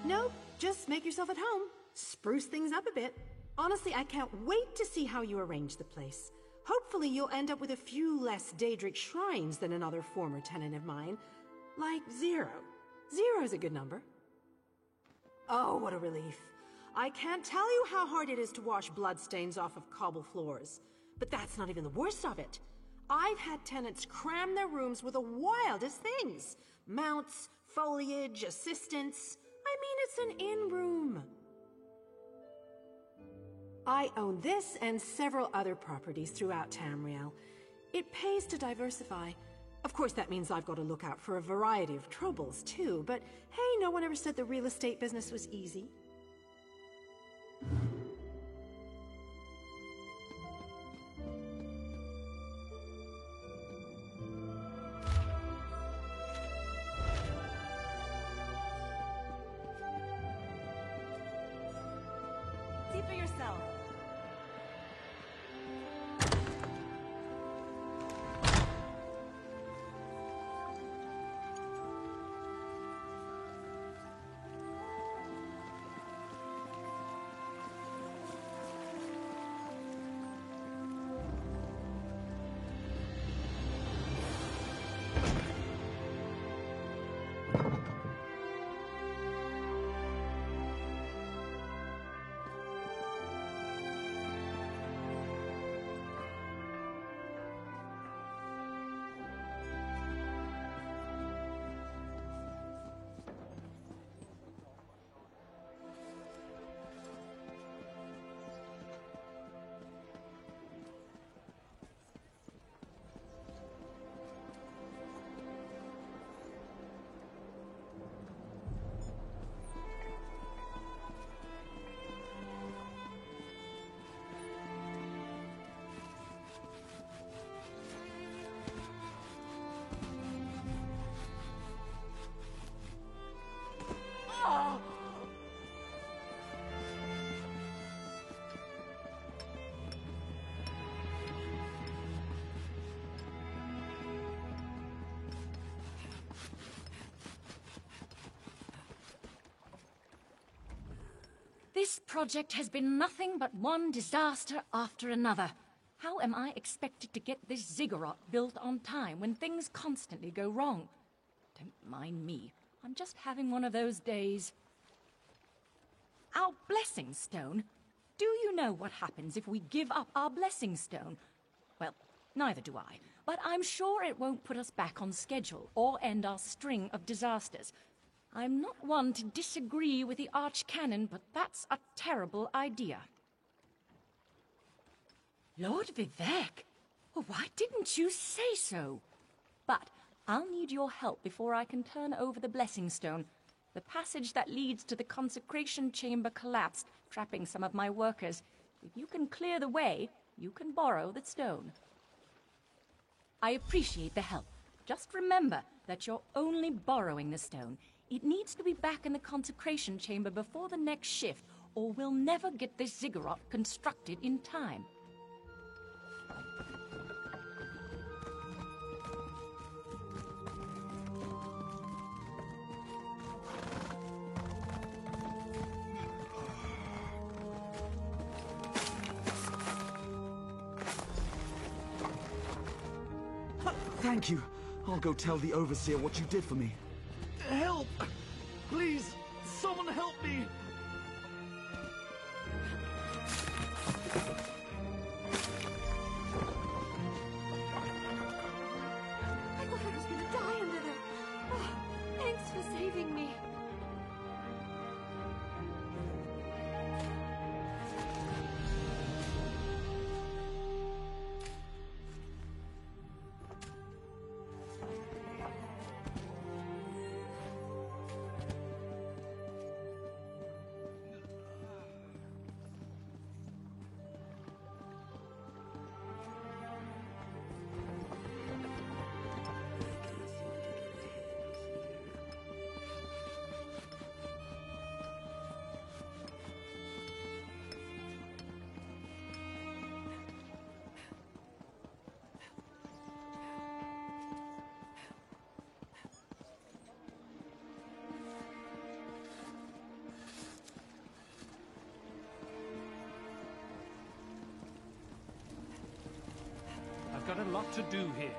Nope, just make yourself at home. Spruce things up a bit. Honestly, I can't wait to see how you arrange the place. Hopefully you'll end up with a few less Daedric shrines than another former tenant of mine. Like 0. 0's a good number. Oh, what a relief. I can't tell you how hard it is to wash bloodstains off of cobble floors. But that's not even the worst of it. I've had tenants cram their rooms with the wildest things. Mounts, foliage, assistants. I mean, it's an inn room. I own this and several other properties throughout Tamriel. It pays to diversify. Of course, that means I've got to look out for a variety of troubles, too. But hey, no one ever said the real estate business was easy. See for yourself. This project has been nothing but one disaster after another. How am I expected to get this ziggurat built on time when things constantly go wrong? Don't mind me. I'm just having one of those days. Our blessing stone? Do you know what happens if we give up our blessing stone? Well, neither do I. But I'm sure it won't put us back on schedule or end our string of disasters. I'm not one to disagree with the Archcanon, but that's a terrible idea. Lord Vivec? Well, why didn't you say so? But I'll need your help before I can turn over the Blessing Stone. The passage that leads to the consecration chamber collapsed, trapping some of my workers. If you can clear the way, you can borrow the stone. I appreciate the help. Just remember that you're only borrowing the stone. It needs to be back in the consecration chamber before the next shift, or we'll never get this ziggurat constructed in time. Thank you. I'll go tell the Overseer what you did for me. Help! Please, someone help me! I thought I was gonna die under there. Oh, thanks for saving me. I've got a lot to do here.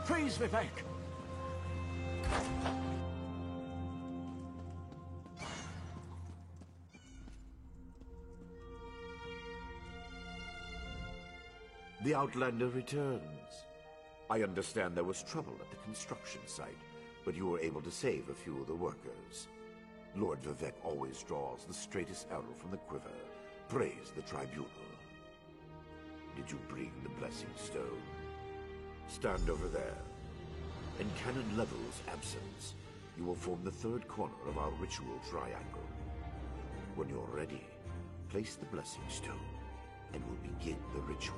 Praise Vivec! The Outlander returns. I understand there was trouble at the construction site, but you were able to save a few of the workers. Lord Vivec always draws the straightest arrow from the quiver. Praise the Tribunal. Did you bring the Blessing Stone? Stand over there. In Canon Level's absence, you will form the third corner of our ritual triangle. When you're ready, place the Blessing Stone, and we'll begin the ritual.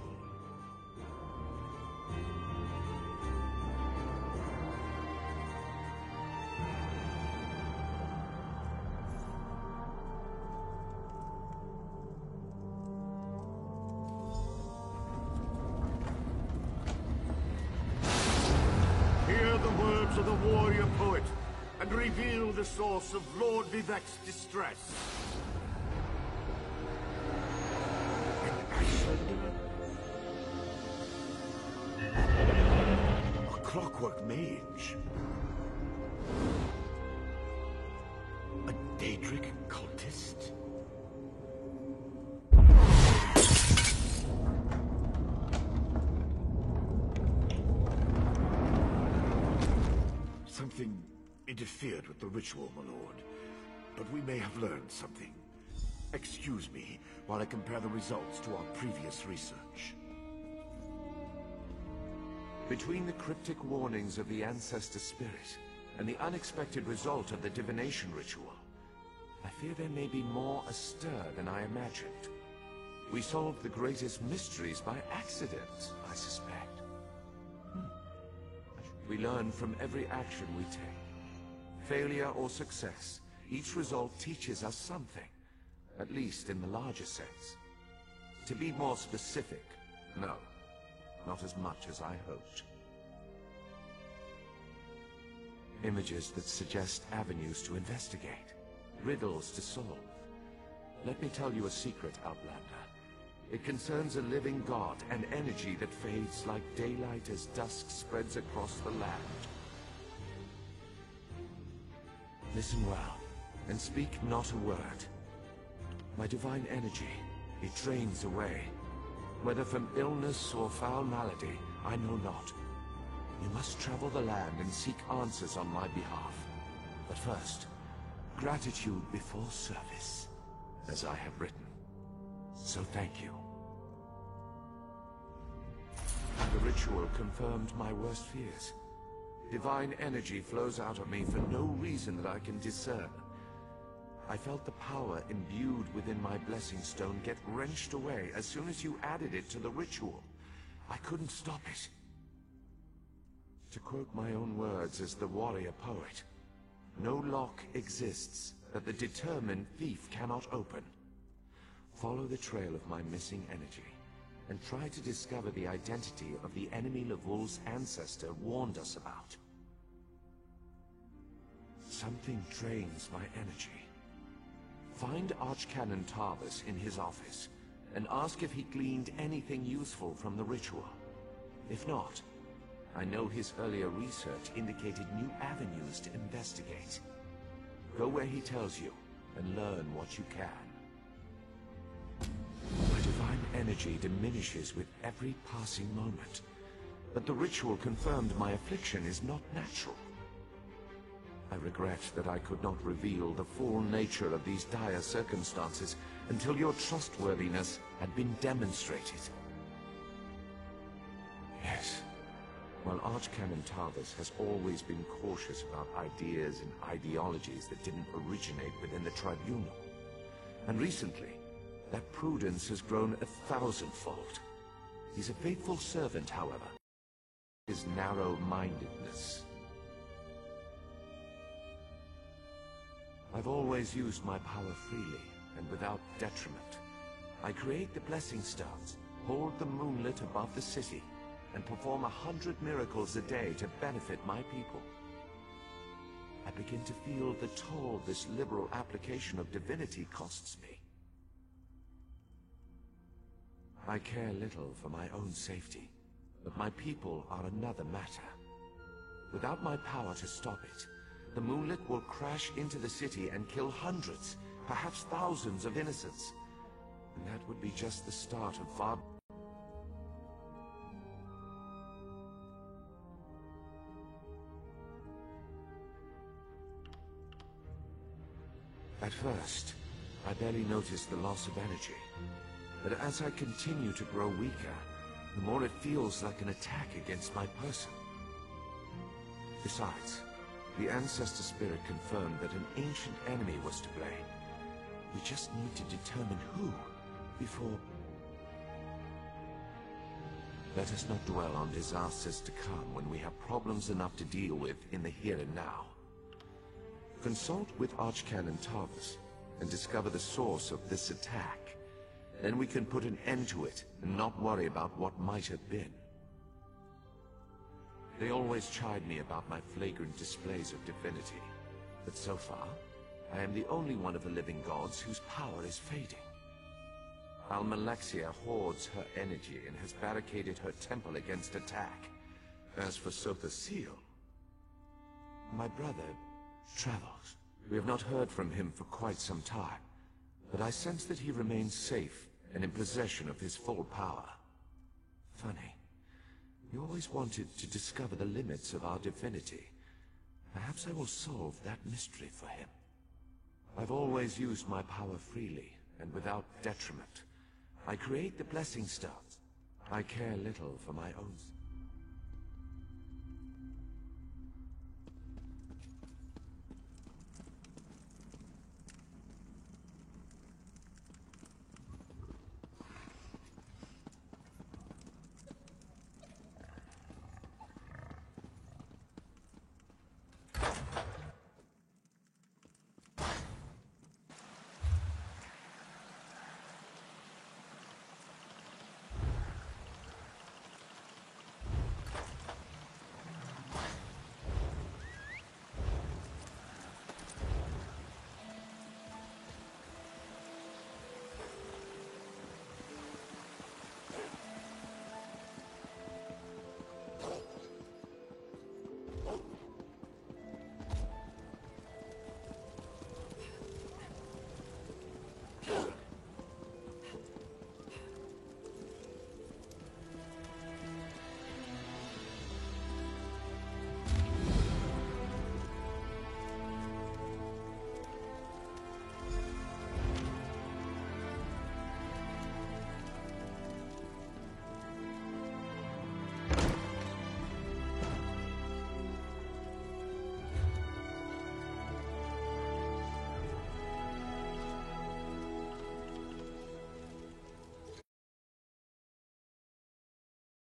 Hear the words of the warrior poet, and reveal the source of Lord Vivec's distress. A clockwork mage. A Daedric cultist. Something interfered with the ritual, my lord. But we may have learned something. Excuse me while I compare the results to our previous research. Between the cryptic warnings of the Ancestor Spirit and the unexpected result of the divination ritual, I fear there may be more astir than I imagined. We solved the greatest mysteries by accident, I suspect. We learn from every action we take. Failure or success, each result teaches us something, at least in the larger sense. To be more specific, no, not as much as I hoped. Images that suggest avenues to investigate, riddles to solve. Let me tell you a secret, Outlander. It concerns a living god, an energy that fades like daylight as dusk spreads across the land. Listen well, and speak not a word. My divine energy, it drains away. Whether from illness or foul malady, I know not. You must travel the land and seek answers on my behalf. But first, gratitude before service, as I have written. So thank you. The ritual confirmed my worst fears. Divine energy flows out of me for no reason that I can discern. I felt the power imbued within my blessing stone get wrenched away as soon as you added it to the ritual. I couldn't stop it. To quote my own words as the warrior poet, no lock exists that the determined thief cannot open. Follow the trail of my missing energy, and try to discover the identity of the enemy Levul's ancestor warned us about. Something drains my energy. Find Archcanon Tarvas in his office, and ask if he gleaned anything useful from the ritual. If not, I know his earlier research indicated new avenues to investigate. Go where he tells you, and learn what you can. My divine energy diminishes with every passing moment, but the ritual confirmed my affliction is not natural. I regret that I could not reveal the full nature of these dire circumstances until your trustworthiness had been demonstrated. Yes. While Archcanon Tarvas has always been cautious about ideas and ideologies that didn't originate within the Tribunal, and recently, that prudence has grown 1,000-fold. He's a faithful servant, however. His narrow-mindedness. I've always used my power freely, and without detriment. I create the Blessing Stones, hold the moonlit above the city, and perform 100 miracles a day to benefit my people. I begin to feel the toll this liberal application of divinity costs me. I care little for my own safety, but my people are another matter. Without my power to stop it, the moonlit will crash into the city and kill hundreds, perhaps thousands of innocents. And that would be just the start of far... At first, I barely noticed the loss of energy. But as I continue to grow weaker, the more it feels like an attack against my person. Besides, the Ancestor Spirit confirmed that an ancient enemy was to blame. We just need to determine who before... Let us not dwell on disasters to come when we have problems enough to deal with in the here and now. Consult with Archcanon Tarvas and discover the source of this attack. Then we can put an end to it and not worry about what might have been. They always chide me about my flagrant displays of divinity, but so far, I am the only one of the living gods whose power is fading. Almalexia hoards her energy and has barricaded her temple against attack. As for Sotha Sil, my brother travels. We have not heard from him for quite some time, but I sense that he remains safe and in possession of his full power. Funny. We always wanted to discover the limits of our divinity. Perhaps I will solve that mystery for him. I've always used my power freely and without detriment. I create the Blessing Stones. I care little for my own...